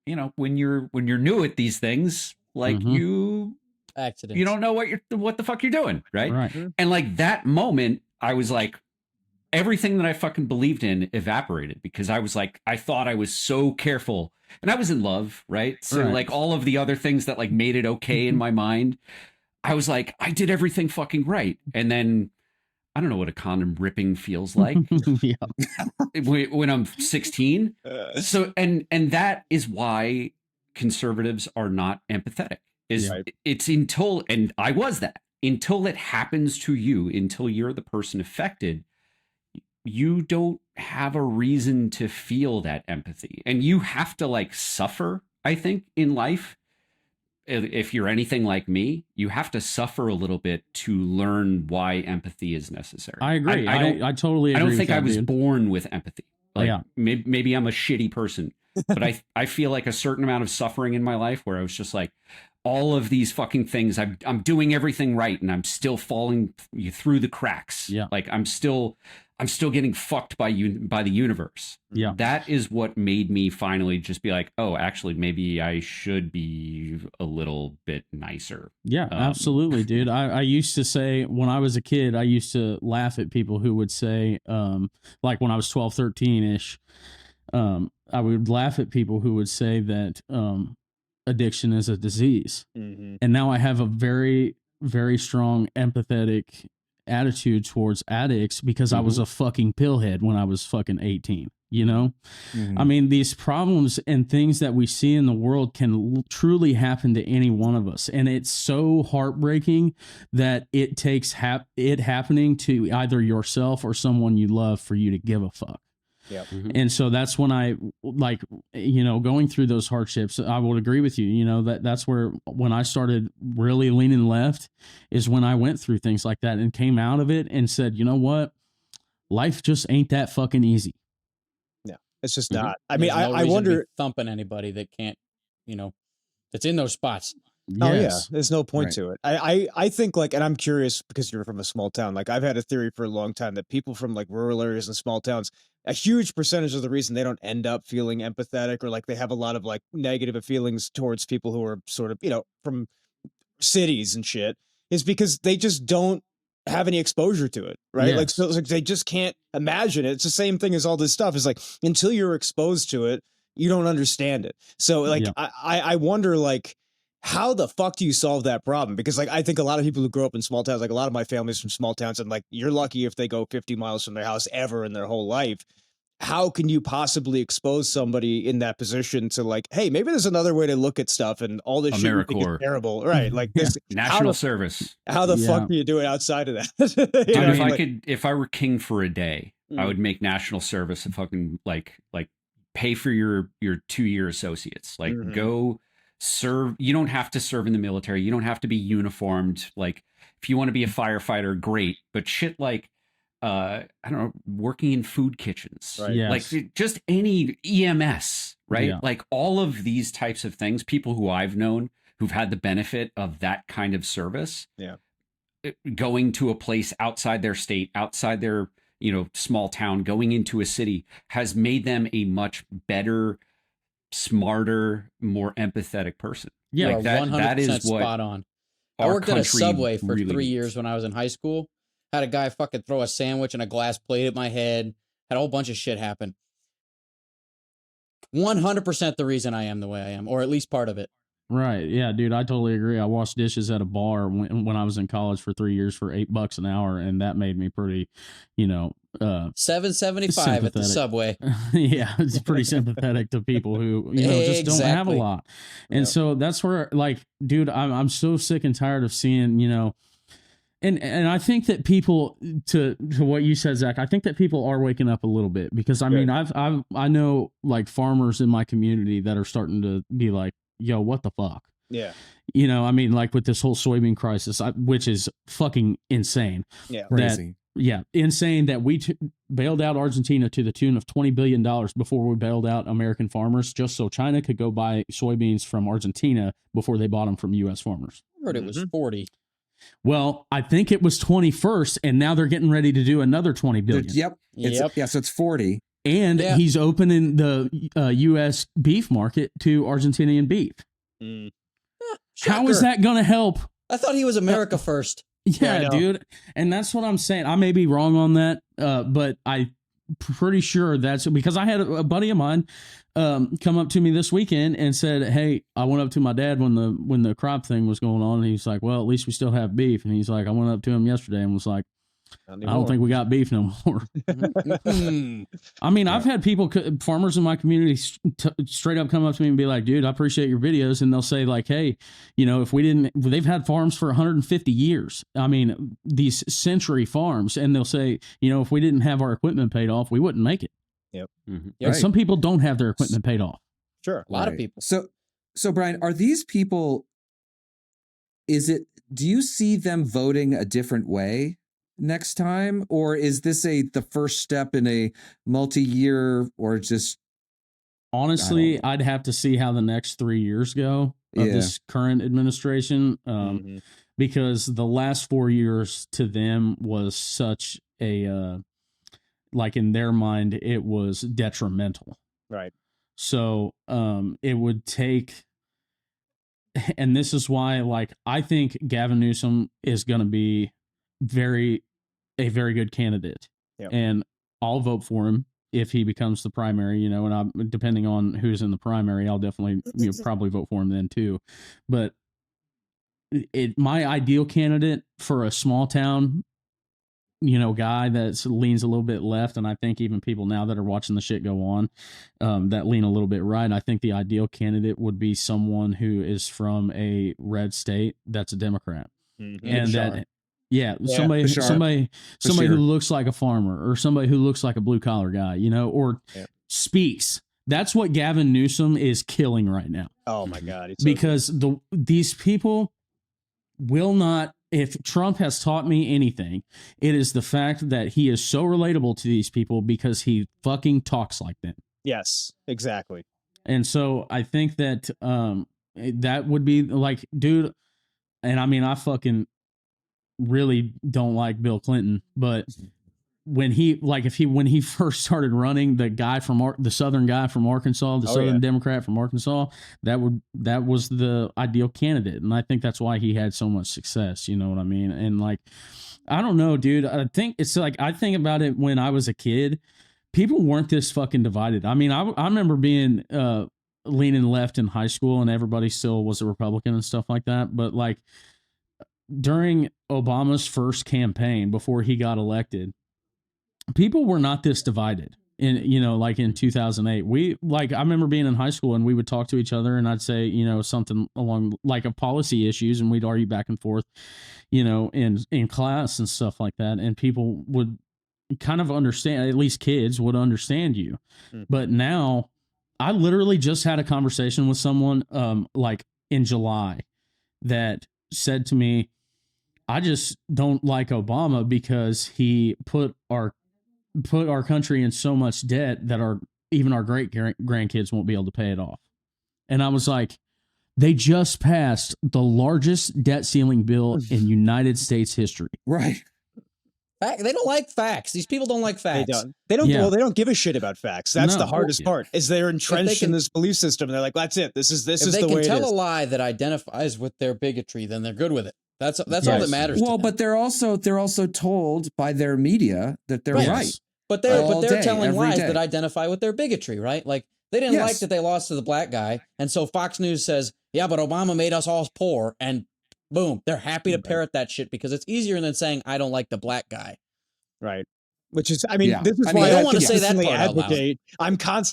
you know, when you're new at these things, like you don't know what the fuck you're doing, right? And like that moment, I was like, everything that I fucking believed in evaporated because I was like, I thought I was so careful and I was in love, right? So like all of the other things that like made it okay in my mind, I was like, I did everything fucking right. And then I don't know what a condom ripping feels like when I'm 16. So, and that is why conservatives are not empathetic. It's until, and I was that, until it happens to you, until you're the person affected, you don't have a reason to feel that empathy. And you have to like suffer, I think, in life. If you're anything like me, you have to suffer a little bit to learn why empathy is necessary. I agree. I totally agree. I don't think I was born with empathy. Like maybe I'm a shitty person, but I feel like a certain amount of suffering in my life where I was just like, all of these fucking things, I'm doing everything right, and I'm still falling through the cracks. Yeah, like I'm still getting fucked by the universe. Yeah, that is what made me finally just be like, oh, actually, maybe I should be a little bit nicer. Yeah, absolutely, dude. I used to say when I was a kid, I used to laugh at people who would say, like when I was 12, 13-ish, I would laugh at people who would say that addiction is a disease. And now I have a very, very strong empathetic attitude towards addicts because I was a fucking pillhead when I was fucking 18, you know? I mean, these problems and things that we see in the world can truly happen to any one of us. And it's so heartbreaking that it takes it happening to either yourself or someone you love for you to give a fuck. Yep. And so that's when I like, you know, going through those hardships, I would agree with you, you know, that's where when I started really leaning left is when I went through things like that and came out of it and said, you know what, life just ain't that fucking easy. Yeah, it's just not. I mean, I wonder thumping anybody that can't, you know, that's in those spots. Yes. Oh yeah, there's no point to it. I think like, and I'm curious because you're from a small town. Like I've had a theory for a long time that people from like rural areas and small towns, a huge percentage of the reason they don't end up feeling empathetic or like they have a lot of like negative feelings towards people who are sort of, you know, from cities and shit is because they just don't have any exposure to it, right? Like, Yes. so it's like they just can't imagine it. It's the same thing as all this stuff. It's like until you're exposed to it, you don't understand it. So like Yeah. I wonder like how the fuck do you solve that problem? Because like I think a lot of people who grow up in small towns, like a lot of my family's from small towns, and like you're lucky if they go 50 miles from their house ever in their whole life. How can you possibly expose somebody in that position to like, hey, maybe there's another way to look at stuff and all this shit you think is AmeriCorps. terrible, right? Like this National service. How the Yeah. fuck do you do it outside of that? Dude, You know, if I like- could, if I were king for a day, I Mm. would make national service a fucking like pay for your 2-year associates. Like Mhm. go serve. You don't have to serve in the military. You don't have to be uniformed. Like if you want to be a firefighter, great. But shit like I don't know, working in food kitchens. Right. Yes. Like just any EMS, right? Yeah. Like all of these types of things, people who I've known who've had the benefit of that kind of service. Yeah. Going to a place outside their state, outside their, small town, going into a city has made them a much better, smarter, more empathetic person. Yeah, You Like are that is 100% what spot on. I our worked at a country Subway for really 3 needs. years when I was in high school. Had a guy fucking throw a sandwich and a glass plate at my head. Had a whole bunch of shit happen. 100% the reason I am the way I am, or at least part of it. Right. Yeah, dude, I totally agree. I washed dishes at a bar when I was in college for 3 years for $8 an hour, and that made me pretty, $7.75 at the Sympathetic. Subway. yeah, it's pretty sympathetic to people who, just don't have a Exactly. lot. And Yeah. so that's where, like, dude, I'm so sick and tired of seeing, and I think that people, to what you said, Zach, I think that people are waking up a little bit, because I Good. mean, I know like farmers in my community that are starting to be like, yo, what the fuck? Yeah. I mean, like with this whole soybean crisis, which is fucking insane. Yeah. Crazy. Yeah, insane that we bailed out Argentina to the tune of $20 billion before we bailed out American farmers, just so China could go buy soybeans from Argentina before they bought them from U.S. farmers. I heard it was 40. Well, I think it was 21st, and now they're getting ready to do another 20 billion. Yep. Yep. Yeah, so it's 40. And Yeah. he's opening the U.S. beef market to Argentinian beef. Mm. How is Shocker. that going to help? I thought he was America first. Yeah, I Yeah, know. dude. And that's what I'm saying. I may be wrong on that, but I'm pretty sure that's because I had a buddy of mine come up to me this weekend and said, hey, I went up to my dad when the crop thing was going on. And he's like, well, at least we still have beef. And he's like, I went up to him yesterday and was like, I don't think we got beef no more. Mm. I mean, I've had people, farmers in my community, straight up come up to me and be like, dude, I appreciate your videos. And they'll say like, hey, if we didn't, they've had farms for 150 years. I mean, these century farms. And they'll say, if we didn't have our equipment paid off, we wouldn't make it. Mhm. And some people don't have their equipment paid off. Sure. A lot of Right. people. So Brian, are these people, do you see them voting a different way next time? Or is this the first step in a multi-year, or just, Honestly, I I'd have to see how the next 3 years go of Yeah. this current administration. Mhm. Because the last 4 years to them was such a, like in their mind, it was detrimental. Right. So it would take, and this is why, like, I think Gavin Newsom is going to be a very good candidate. Yep. And I'll vote for him if he becomes the primary, and I'm depending on who's in the primary, I'll definitely probably vote for him then too. But my ideal candidate for a small town, guy that leans a little bit left, and I think even people now that are watching the shit go on, that lean a little bit right, I think the ideal candidate would be someone who is from a red state that's a Democrat. Mhm. And that, Yeah, somebody for sure. somebody For who sure. looks like a farmer, or somebody who looks like a blue collar guy, or Yeah. speaks. That's what Gavin Newsom is killing right now, Oh my God. It's because these people will not. If Trump has taught me anything, it is the fact that he is so relatable to these people because he fucking talks like them. yes, exactly. And so I think that that would be like, dude, and I mean, I fucking really don't like Bill Clinton, but when he first started running, the Southern guy from Arkansas, the Southern Democrat from Arkansas, that was the ideal candidate, and I think that's why he had so much success. You know what I mean? And like, I don't know, dude. I think it's like, I think about it when I was a kid, people weren't this fucking divided. I mean, I remember being leaning left in high school, and everybody still was a Republican and stuff like that. But like during Obama's first campaign before he got elected, people were not this divided. Like in 2008, I remember being in high school and we would talk to each other, and I'd say, something along like a policy issues, and we'd argue back and forth, in class and stuff like that. And people would kind of understand, at least kids would understand you. But now I literally just had a conversation with someone, like in July, that said to me, I just don't like Obama because he put our country in so much debt that even our great grandkids won't be able to pay it off. And I was like, they just passed the largest debt ceiling bill in United States history. Right. They don't like facts. These people don't like facts. They don't. Well, they don't give a shit about facts. That's the hardest part. Is they're entrenched in this belief system. And they're like, that's it. This is the way it is. If they can tell a lie that identifies with their bigotry, then they're good with it. That's all that matters. Well, but they're also told by their media that they're right. But they're telling lies that identify with their bigotry, right? Like they didn't like that they lost to the black guy, and so Fox News says, "Yeah, but Obama made us all poor," and boom, they're happy to parrot that shit because it's easier than saying, "I don't like the black guy." Right. Which is, this is why I don't want to say that part advocate.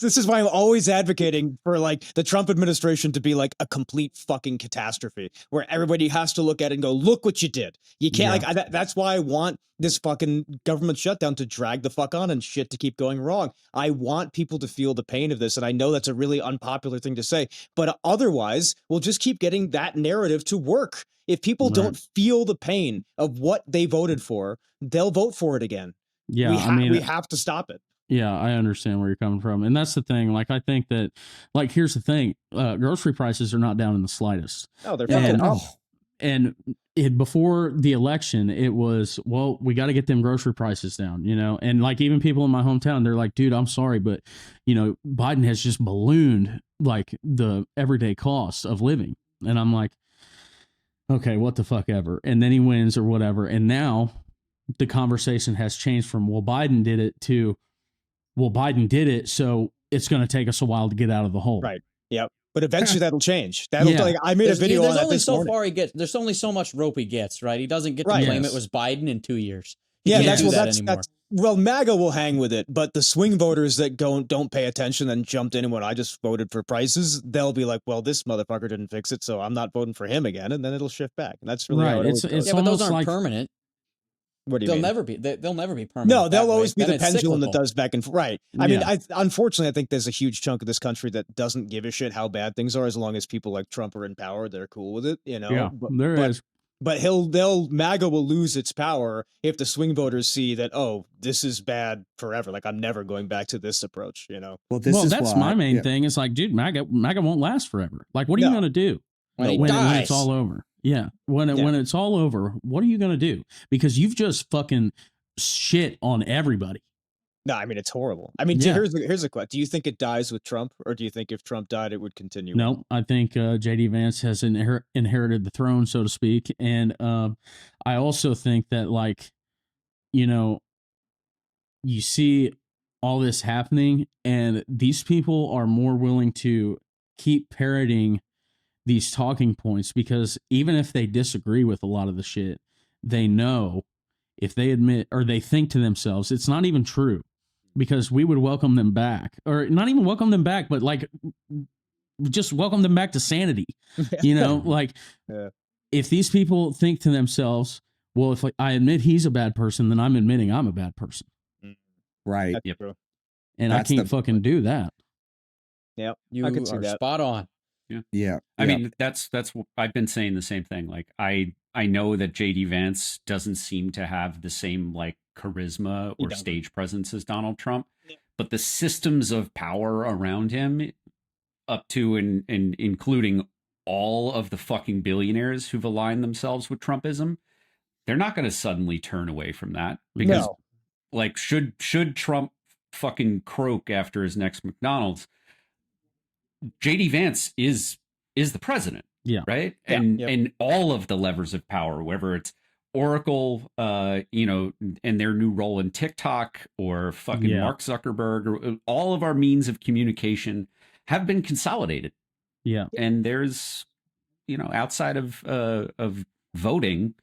This is why I'm always advocating for like the Trump administration to be like a complete fucking catastrophe where everybody has to look at it and go, look what you did. You can't that's why I want this fucking government shutdown to drag the fuck on and shit to keep going wrong. I want people to feel the pain of this. And I know that's a really unpopular thing to say, but otherwise we'll just keep getting that narrative to work. If people don't feel the pain of what they voted for, they'll vote for it again. Yeah, we have to stop it. Yeah, I understand where you're coming from. And that's the thing. Like, I think that, like, here's the thing. Grocery prices are not down in the slightest. Oh, they're fucking up. And before the election, it was, well, we got to get them grocery prices down, And, like, even people in my hometown, they're like, dude, I'm sorry, but, Biden has just ballooned, like, the everyday cost of living. And I'm like, okay, what the fuck ever. And then he wins or whatever. And now the conversation has changed from, well, Biden did it to, well, Biden did it, so it's going to take us a while to get out of the hole. Right. Yep. But eventually that'll change. I made a video on that this morning. There's only so much rope he gets, right? He doesn't get to claim it was Biden in 2 years. Well, MAGA will hang with it, but the swing voters that don't pay attention and jumped in when I just voted for prices, they'll be like, well, this motherfucker didn't fix it, so I'm not voting for him again, and then it'll shift back. And that's really how it goes. But those aren't permanent. What do you mean? They'll never be permanent. No, they'll always be the pendulum that does back and forth. Right. I mean, unfortunately, I think there's a huge chunk of this country that doesn't give a shit how bad things are as long as people like Trump are in power. They're cool with it, Yeah, there is. But MAGA will lose its power if the swing voters see that, oh, this is bad forever. Like, I'm never going back to this approach, Well, that's my main thing. It's like, dude, MAGA won't last forever. Like, what are you going to do when it's all over? Yeah. When it's all over, what are you going to do? Because you've just fucking shit on everybody. No, I mean, it's horrible. I mean, here's a question. Do you think it dies with Trump, or do you think if Trump died, it would continue? No, I think J.D. Vance has inherited the throne, so to speak. And I also think that, like, you see all this happening, and these people are more willing to keep parroting these talking points because even if they disagree with a lot of the shit, they know if they admit or they think to themselves, it's not even true, because we would welcome them back, or not even welcome them back, but like just welcome them back to sanity. If these people think to themselves, well, if I admit he's a bad person, then I'm admitting I'm a bad person. Right. Yep. And I can't fucking do that. Yeah. You are spot on. Yeah. I mean, that's I've been saying the same thing. Like, I know that JD Vance doesn't seem to have the same like charisma or stage presence as Donald Trump, but the systems of power around him, up to and including all of the fucking billionaires who've aligned themselves with Trumpism, they're not going to suddenly turn away from that, because like should Trump fucking croak after his next McDonald's, JD Vance is the president. Yeah. Right. Yeah. And all of the levers of power, whether it's Oracle, you know, and their new role in TikTok, or fucking Mark Zuckerberg, or all of our means of communication have been consolidated. Yeah. And there's, you know, outside of voting,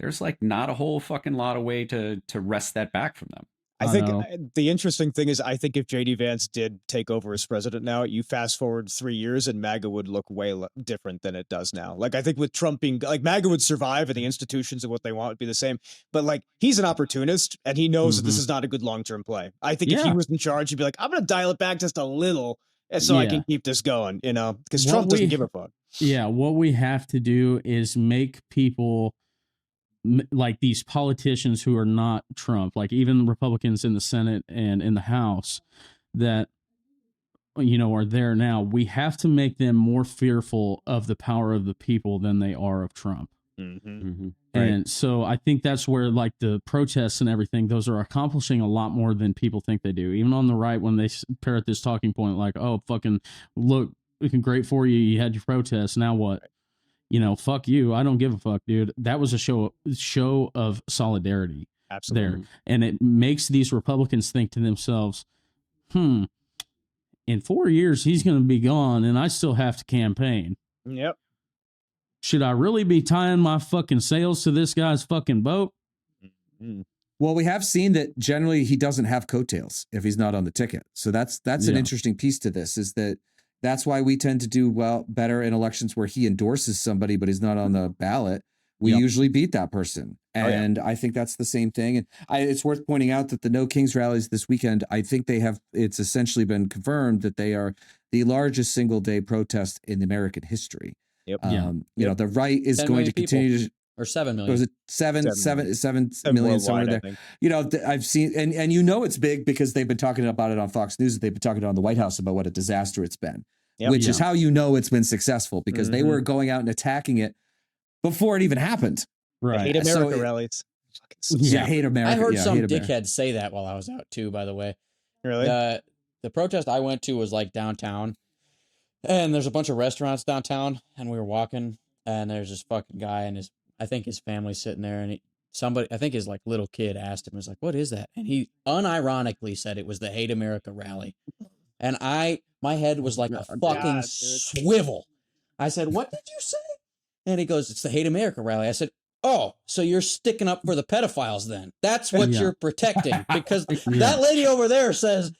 there's like not a whole fucking lot of way to wrest that back from them. I think the interesting thing is, I think if JD Vance did take over as president now, you fast forward 3 years and MAGA would look way different than it does now. Like, I think with Trump being, like, MAGA would survive and the institutions and what they want would be the same. But like, he's an opportunist and he knows that this is not a good long-term play. I think if he was in charge, he'd be like, I'm going to dial it back just a little so I can keep this going, you know, because Trump doesn't give a fuck. Yeah. What we have to do is make people, like these politicians who are not Trump, like even Republicans in the Senate and in the House that, you know, are there now, we have to make them more fearful of the power of the people than they are of Trump. And so I think that's where, like, the protests and everything, those are accomplishing a lot more than people think they do. Even on the right, when they parrot this talking point, like, oh, fucking look, great for you, you had your protests, now what? You know, fuck you. I don't give a fuck, dude. That was a show of solidarity. Absolutely. There. And it makes these Republicans think to themselves, in 4 years, he's going to be gone and I still have to campaign. Yep. Should I really be tying my fucking sails to this guy's fucking boat? Well, we have seen that generally he doesn't have coattails if he's not on the ticket. So that's an interesting piece to this, is that that's why we tend to do better in elections where he endorses somebody, but he's not on the ballot. We usually beat that person. And I think that's the same thing. And it's worth pointing out that the No Kings rallies this weekend, I think it's essentially been confirmed that they are the largest single day protest in American history. You know, the right is going to continue to, or 7 million. Was it 7 million somewhere there? You know, I've seen, and you know it's big because they've been talking about it on Fox News. They've been talking on the White House about what a disaster it's been, which is how you know it's been successful, because they were going out and attacking it before it even happened. Right. Hate America rallies. Hate America. I heard some dickhead say that while I was out too, by the way. Really? The protest I went to was like downtown, and there's a bunch of restaurants downtown, and we were walking, and there's this fucking guy and I think his family's sitting there, and I think his like little kid asked him, was like, what is that? And he unironically said it was the Hate America rally. And my head was like a fucking swivel. I said, what did you say? And he goes, it's the Hate America rally. I said, oh, so you're sticking up for the pedophiles then? That's what you're protecting, because that lady over there says,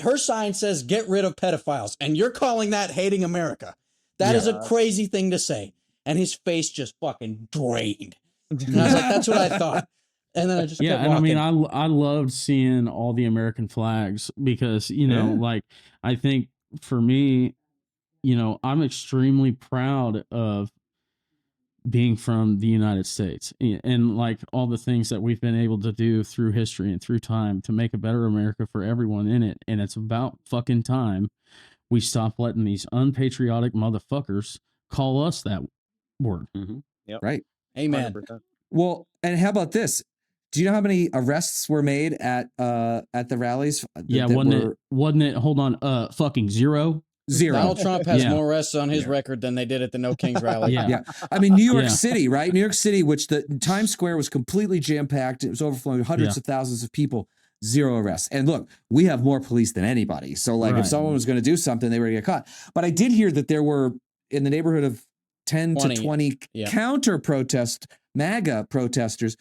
her sign says, get rid of pedophiles, and you're calling that hating America. That is a crazy thing to say. And his face just fucking drained. And I was like, that's what I thought. And then I just kept walking. And I mean, I loved seeing all the American flags, because, you know, like, I think for me, you know, I'm extremely proud of being from the United States, and like all the things that we've been able to do through history and through time to make a better America for everyone in it. And it's about fucking time we stop letting these unpatriotic motherfuckers call us that word. Right. Amen. 100%. Well, and how about this? Do you know how many arrests were made at the rallies? Wasn't it? Hold on. Fucking zero. Donald Trump has more arrests on his record than they did at the No Kings rally. I mean, New York City, right? New York City, which the Times Square was completely jam-packed. It was overflowing, hundreds of thousands of people, zero arrests. And look, we have more police than anybody. So like if someone was going to do something, they were going to get caught. But I did hear that there were in the neighborhood of 10 to 20 counter-protest, MAGA protesters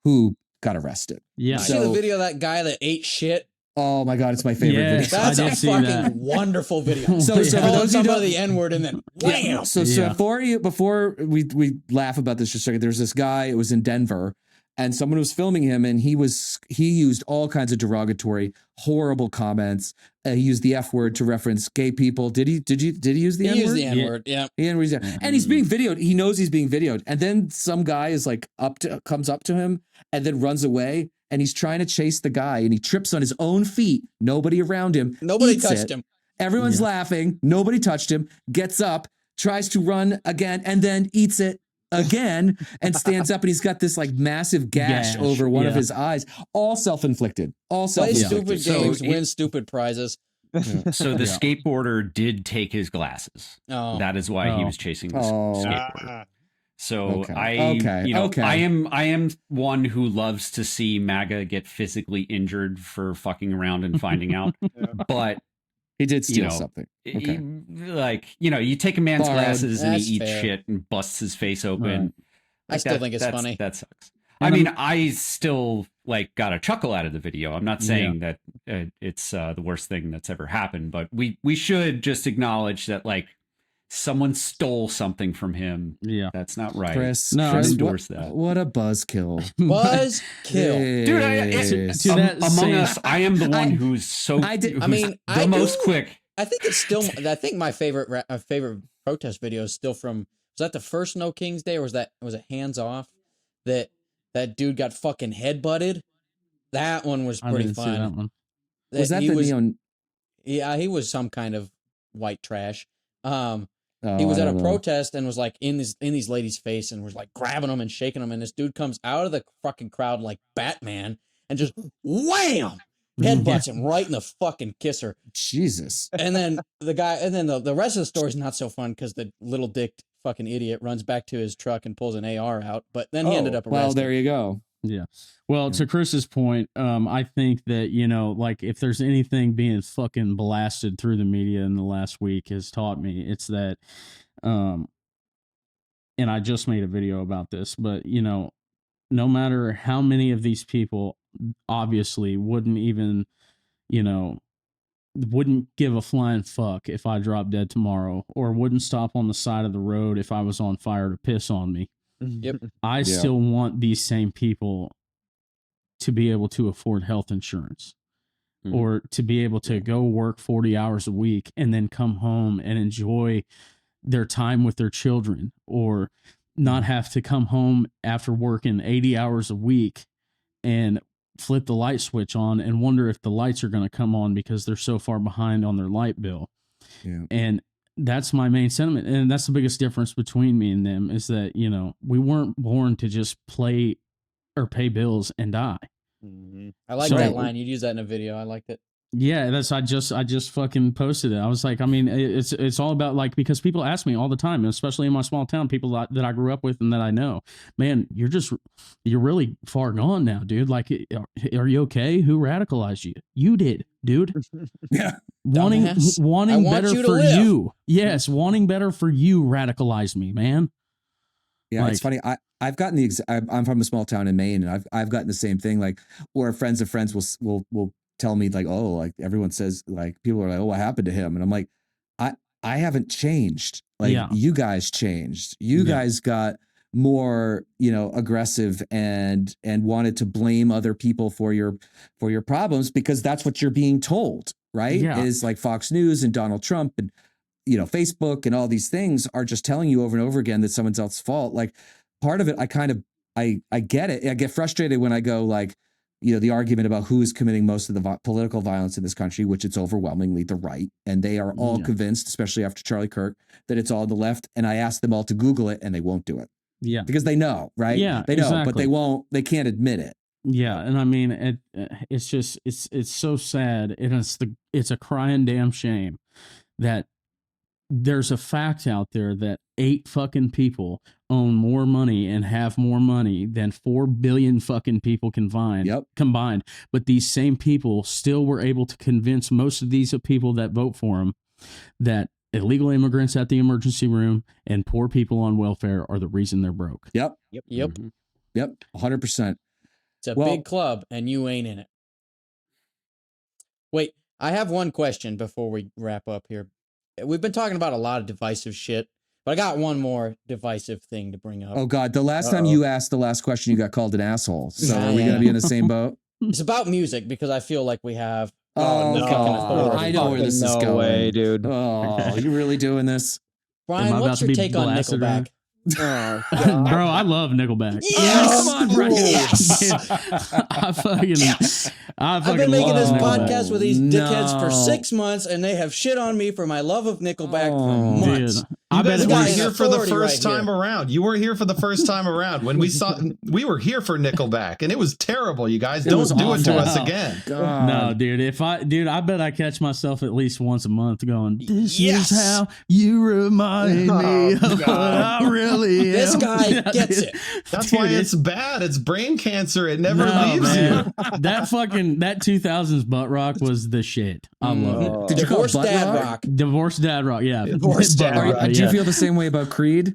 who got arrested. Yeah. See the video of that guy that ate shit? Oh my God, it's my favorite video. That's a fucking wonderful video. So for those who know the N-word and then wham. So before we laugh about this just a second, there's this guy, it was in Denver, and someone was filming him, and he used all kinds of derogatory, horrible comments. He used the F word to reference gay people. Did he use the N word? He used the N word, yeah. And he's being videoed. He knows he's being videoed. And then some guy is like comes up to him and then runs away. And he's trying to chase the guy, and he trips on his own feet. Nobody around him. Nobody touched him. Everyone's laughing. Nobody touched him. Gets up, tries to run again, and then eats it again and stands up and he's got this like massive gash over one of his eyes, all self-inflicted. All Play self-inflicted. stupid games, win stupid prizes. So the skateboarder did take his glasses. Oh. That is why he was chasing the skateboarder. So I am one who loves to see MAGA get physically injured for fucking around and finding out. But he did steal something. Okay. You take a man's glasses and he eats shit and busts his face open. Right. I still think it's funny. That sucks. I mean, I still got a chuckle out of the video. I'm not saying that it's the worst thing that's ever happened, but we should just acknowledge that someone stole something from him. Yeah, that's not right. Chris, endorse that. What a buzzkill! Buzzkill, dude. Among us, I am the one who's so. The most quick. I think it's still. I think my favorite protest video is still from. Was that the first No Kings Day, or was it Hands Off? That dude got fucking headbutted. That one was pretty fun. See that one. Was that the neon? Yeah, he was some kind of white trash. He was at a protest and was like in these ladies' face and was like grabbing them and shaking them. And this dude comes out of the fucking crowd like Batman and just wham, headbutts him right in the fucking kisser. Jesus. And then the rest of the story's not so fun because the little dick fucking idiot runs back to his truck and pulls an AR out. But then he ended up arrested. Well, there you go. Yeah. Well, to Chris's point, I think that, if there's anything being fucking blasted through the media in the last week has taught me, it's that, and I just made a video about this, but, no matter how many of these people obviously wouldn't even, wouldn't give a flying fuck if I dropped dead tomorrow, or wouldn't stop on the side of the road if I was on fire to piss on me. Yep. I still want these same people to be able to afford health insurance or to be able to go work 40 hours a week and then come home and enjoy their time with their children, or not have to come home after working 80 hours a week and flip the light switch on and wonder if the lights are going to come on because they're so far behind on their light bill. Yeah. And that's my main sentiment. And that's the biggest difference between me and them, is that, we weren't born to just play or pay bills and die. Mm-hmm. I like that line. You'd use that in a video. I liked it. Yeah, I just fucking posted it. I was like, it's all about because people ask me all the time, especially in my small town, people that I grew up with and that I know, man, you're really far gone now, dude. Are you okay? Who radicalized you? You did, dude. Yeah. Wanting better for you. Yes. Wanting better for you radicalized me, man. Yeah. It's funny. I've gotten I'm from a small town in Maine, and I've gotten the same thing. Or friends of friends will tell me everyone says people are like, oh, what happened to him? And I'm like, I haven't changed. You guys changed. You guys got more, aggressive and wanted to blame other people for your problems because that's what you're being told, right? Yeah. Is Fox News and Donald Trump and, Facebook and all these things are just telling you over and over again that someone else's fault. Part of it, I get it. I get frustrated when I go the argument about who is committing most of the political violence in this country, which it's overwhelmingly the right. And they are all convinced, especially after Charlie Kirk, that it's all the left. And I ask them all to Google it and they won't do it. Yeah. Because they know, right? Yeah, they know, exactly. but they can't admit it. Yeah. And it's just, it's so sad. And it's a crying damn shame that there's a fact out there that 8 fucking people own more money and have more money than 4 billion fucking people combined. But these same people still were able to convince most of these people that vote for them that illegal immigrants at the emergency room and poor people on welfare are the reason they're broke. Yep. Mm-hmm. Yep. 100%. It's a big club and you ain't in it. Wait, I have one question before we wrap up here. We've been talking about a lot of divisive shit, but I got one more divisive thing to bring up. Oh, God. The last time you asked the last question, you got called an asshole. So are we going to be in the same boat? It's about music because I feel like we have. I know where this is going. No way, dude. Oh, you really doing this? Bryan, what's your take on Nickelback? Oh, bro, I love Nickelback. Yes! Come on, Bryan. Yes! I've been making this podcast with these dickheads for 6 months, and they have shit on me for my love of Nickelback for months. Dude, You guys weren't is here for the authority first right time here. around. You weren't here for the first time around when we were here for Nickelback, and it was terrible. You guys don't do it to us again. No, dude. I bet I catch myself at least once a month going, "This Yes. is how you remind me of what I really am." This guy gets it. That's Dude, why it's bad. It's brain cancer. It never leaves man. you. That 2000s butt rock was the shit. I love it. Did you call it Divorced butt dad rock? rock. Divorced dad rock, yeah. Divorced Butt dad rock, rock. Do you yeah. feel the same way about Creed?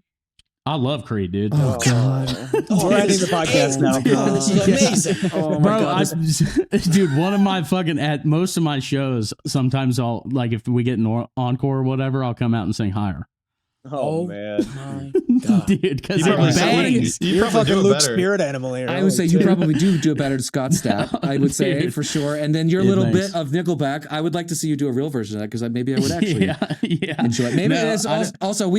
I love Creed, dude. Oh, God. We're ending the podcast now. This is amazing. Oh my Bro, God. dude, one of my fucking at most of my shows, sometimes I'll like if we get an encore or whatever, I'll come out and sing higher. Oh, man. My God. Dude, because You probably it bangs. You're probably fucking do it Luke better. Spirit Animal here. I would say you probably do it better to Scott Stapp. I would say Dude. for sure. And then your Yeah, little thanks. bit of Nickelback. I would like to see you do a real version of that because maybe I would actually yeah. enjoy it. Maybe No, it's also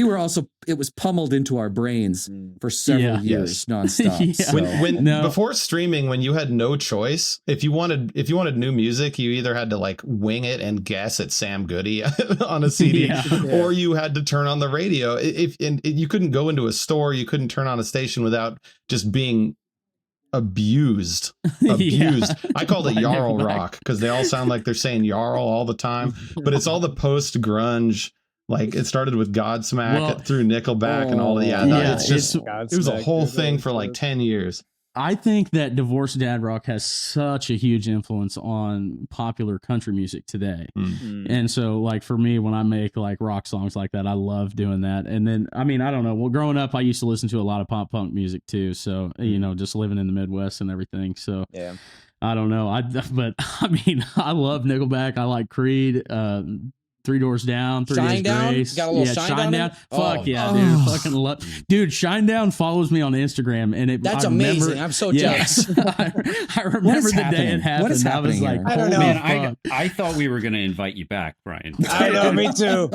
it was pummeled into our brains for several years nonstop. Yeah. So. When No. before streaming, when you had no choice, if you wanted new music, you either had to like wing it and guess at Sam Goody on a CD, Yeah. or you had to turn on the radio. You couldn't go into a store, you couldn't turn on a station without just being abused. I called it By Jarl Nickelback. rock because they all sound like they're saying Jarl all the time, but it's all the post grunge. Like it started with Godsmack through Nickelback and all that. Yeah, it's just it was a whole thing for like 10 years. I think that Divorced Dad Rock has such a huge influence on popular country music today. And so like for me, when I make like rock songs like that, I love doing that. And then, I mean, I don't know. Well, growing up, I used to listen to a lot of pop punk music too. So, you know, just living in the Midwest and everything. So Yeah. I don't know. But I mean, I love Nickelback. I like Creed. Three Doors Down, Three Days Shinedown? Grace. Got a little Shinedown in it? Fuck Oh. yeah, dude. Fucking love. Dude, Shinedown follows me on Instagram, and That's I remember- amazing. I'm so Yeah. jealous. I remember the day it happened. What is I was happening like, here? I don't know. holy Man, fuck. I thought we were going to invite you back, Bryan. I know, me too.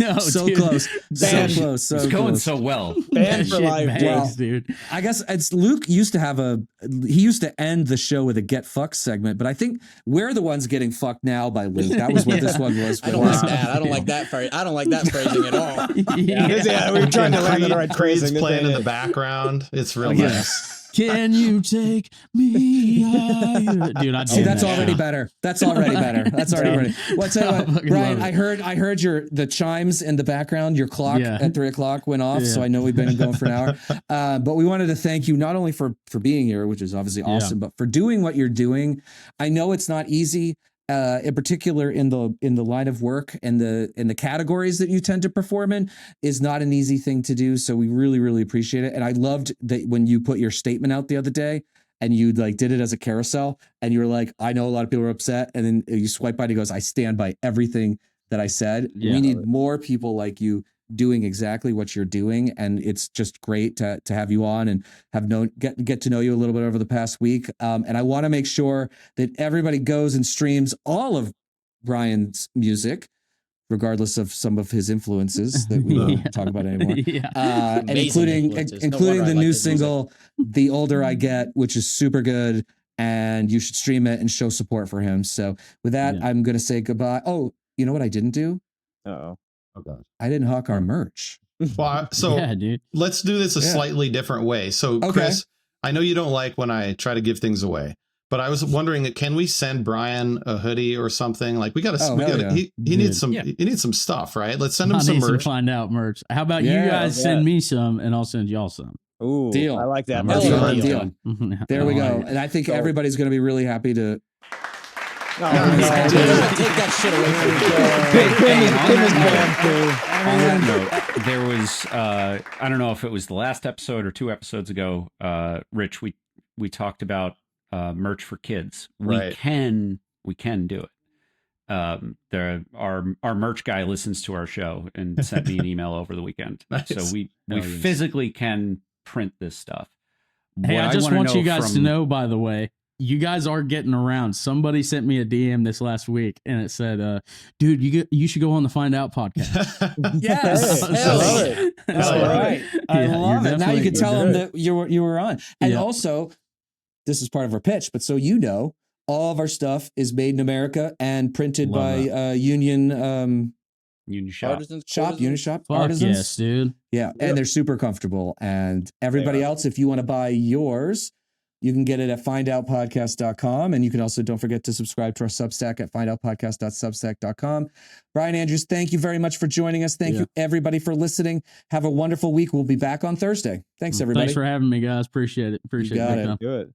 No, So dude. close. So Man, close. So It's going close. so well. Banned That for shit life. bangs, Well, dude. I guess it's Luke used to end the show with a get fucked segment, but I think we're the ones getting fucked now by Luke. That was what this one was. I don't like that. I don't like that phrase. I don't like that phrasing at all. Yeah, we were trying to land on the right Creed's phrasing. playing in the background. It's real Yeah. nice. Can you take me higher? Dude, I See, do that's that already shit. better. That's already better. That's already better. What's I that? fucking Bryan, love it. I heard the chimes in the background. Your clock Yeah. at 3:00 went off, so Yeah. I know we've been going for an hour. But we wanted to thank you not only for being here, which is obviously awesome, but for doing what you're doing. I know it's not easy. In particular, in the line of work and the categories that you tend to perform in, is not an easy thing to do. So we really, really appreciate it. And I loved that when you put your statement out the other day, and you like did it as a carousel, and you were like, I know a lot of people are upset, and then you swipe by and he goes, I stand by everything that I said. Yeah. We need more people like you doing exactly what you're doing, and it's just great to have you on and get to know you a little bit over the past week. And I want to make sure that everybody goes and streams all of Bryan's music, regardless of some of his influences that we won't talk about anymore. Yeah. And Amazing including influences. No including wonder I the like new his music. single, "The Older I Get," which is super good, and you should stream it and show support for him. So with that, Yeah. I'm gonna say goodbye. Oh, you know what I didn't do? Oh god. I didn't hawk our merch. Well, so yeah, dude. let's do this a Yeah. slightly different way. So, Okay. Chris, I know you don't like when I try to give things away, but I was wondering, can we send Bryan a hoodie or something? Like we got Oh, to, hell yeah. he Dude. needs some, Yeah. he needs some stuff, right? Let's send him I some need some merch. find out merch. How about Yeah, you guys yeah. send me some and I'll send y'all some? Ooh, Deal. I like that. I'm Merch. Deal, Hell yeah. deal. There we go. And I think everybody's going to be really happy to. Oh, Yeah, no. yeah. Dude, I'm gonna take that shit away from you. On that note, there was I don't know if it was the last episode or 2 episodes ago, Rich, we talked about merch for kids. Right. We can do it. Our merch guy listens to our show and sent me an email over the weekend. Nice. So we Hell yes. physically can print this stuff. Hey, What I just wanna want know you guys to from- know, by the way, you guys are getting around. Somebody sent me a DM this last week and it said, dude, you should go on the Find Out podcast. Yes. Hey, Hell I love yeah. it. That's Hell all yeah. right. I Yeah, love you're it. Now you can definitely- tell you're them good. that you were on. And Yeah. also, this is part of our pitch, but so you know, all of our stuff is made in America and printed Love by Union Unishop. Artisans, Shop, courtesans. Unishop, Fuck Artisans. yes, dude. Yeah, and they're super comfortable. And everybody else, if you want to buy yours, you can get it at findoutpodcast.com. And you can also, don't forget to subscribe to our Substack at findoutpodcast.substack.com. Bryan Andrews, thank you very much for joining us. Thank you, everybody, for listening. Have a wonderful week. We'll be back on Thursday. Thanks, everybody. Thanks for having me, guys. Appreciate it. Appreciate it. Good.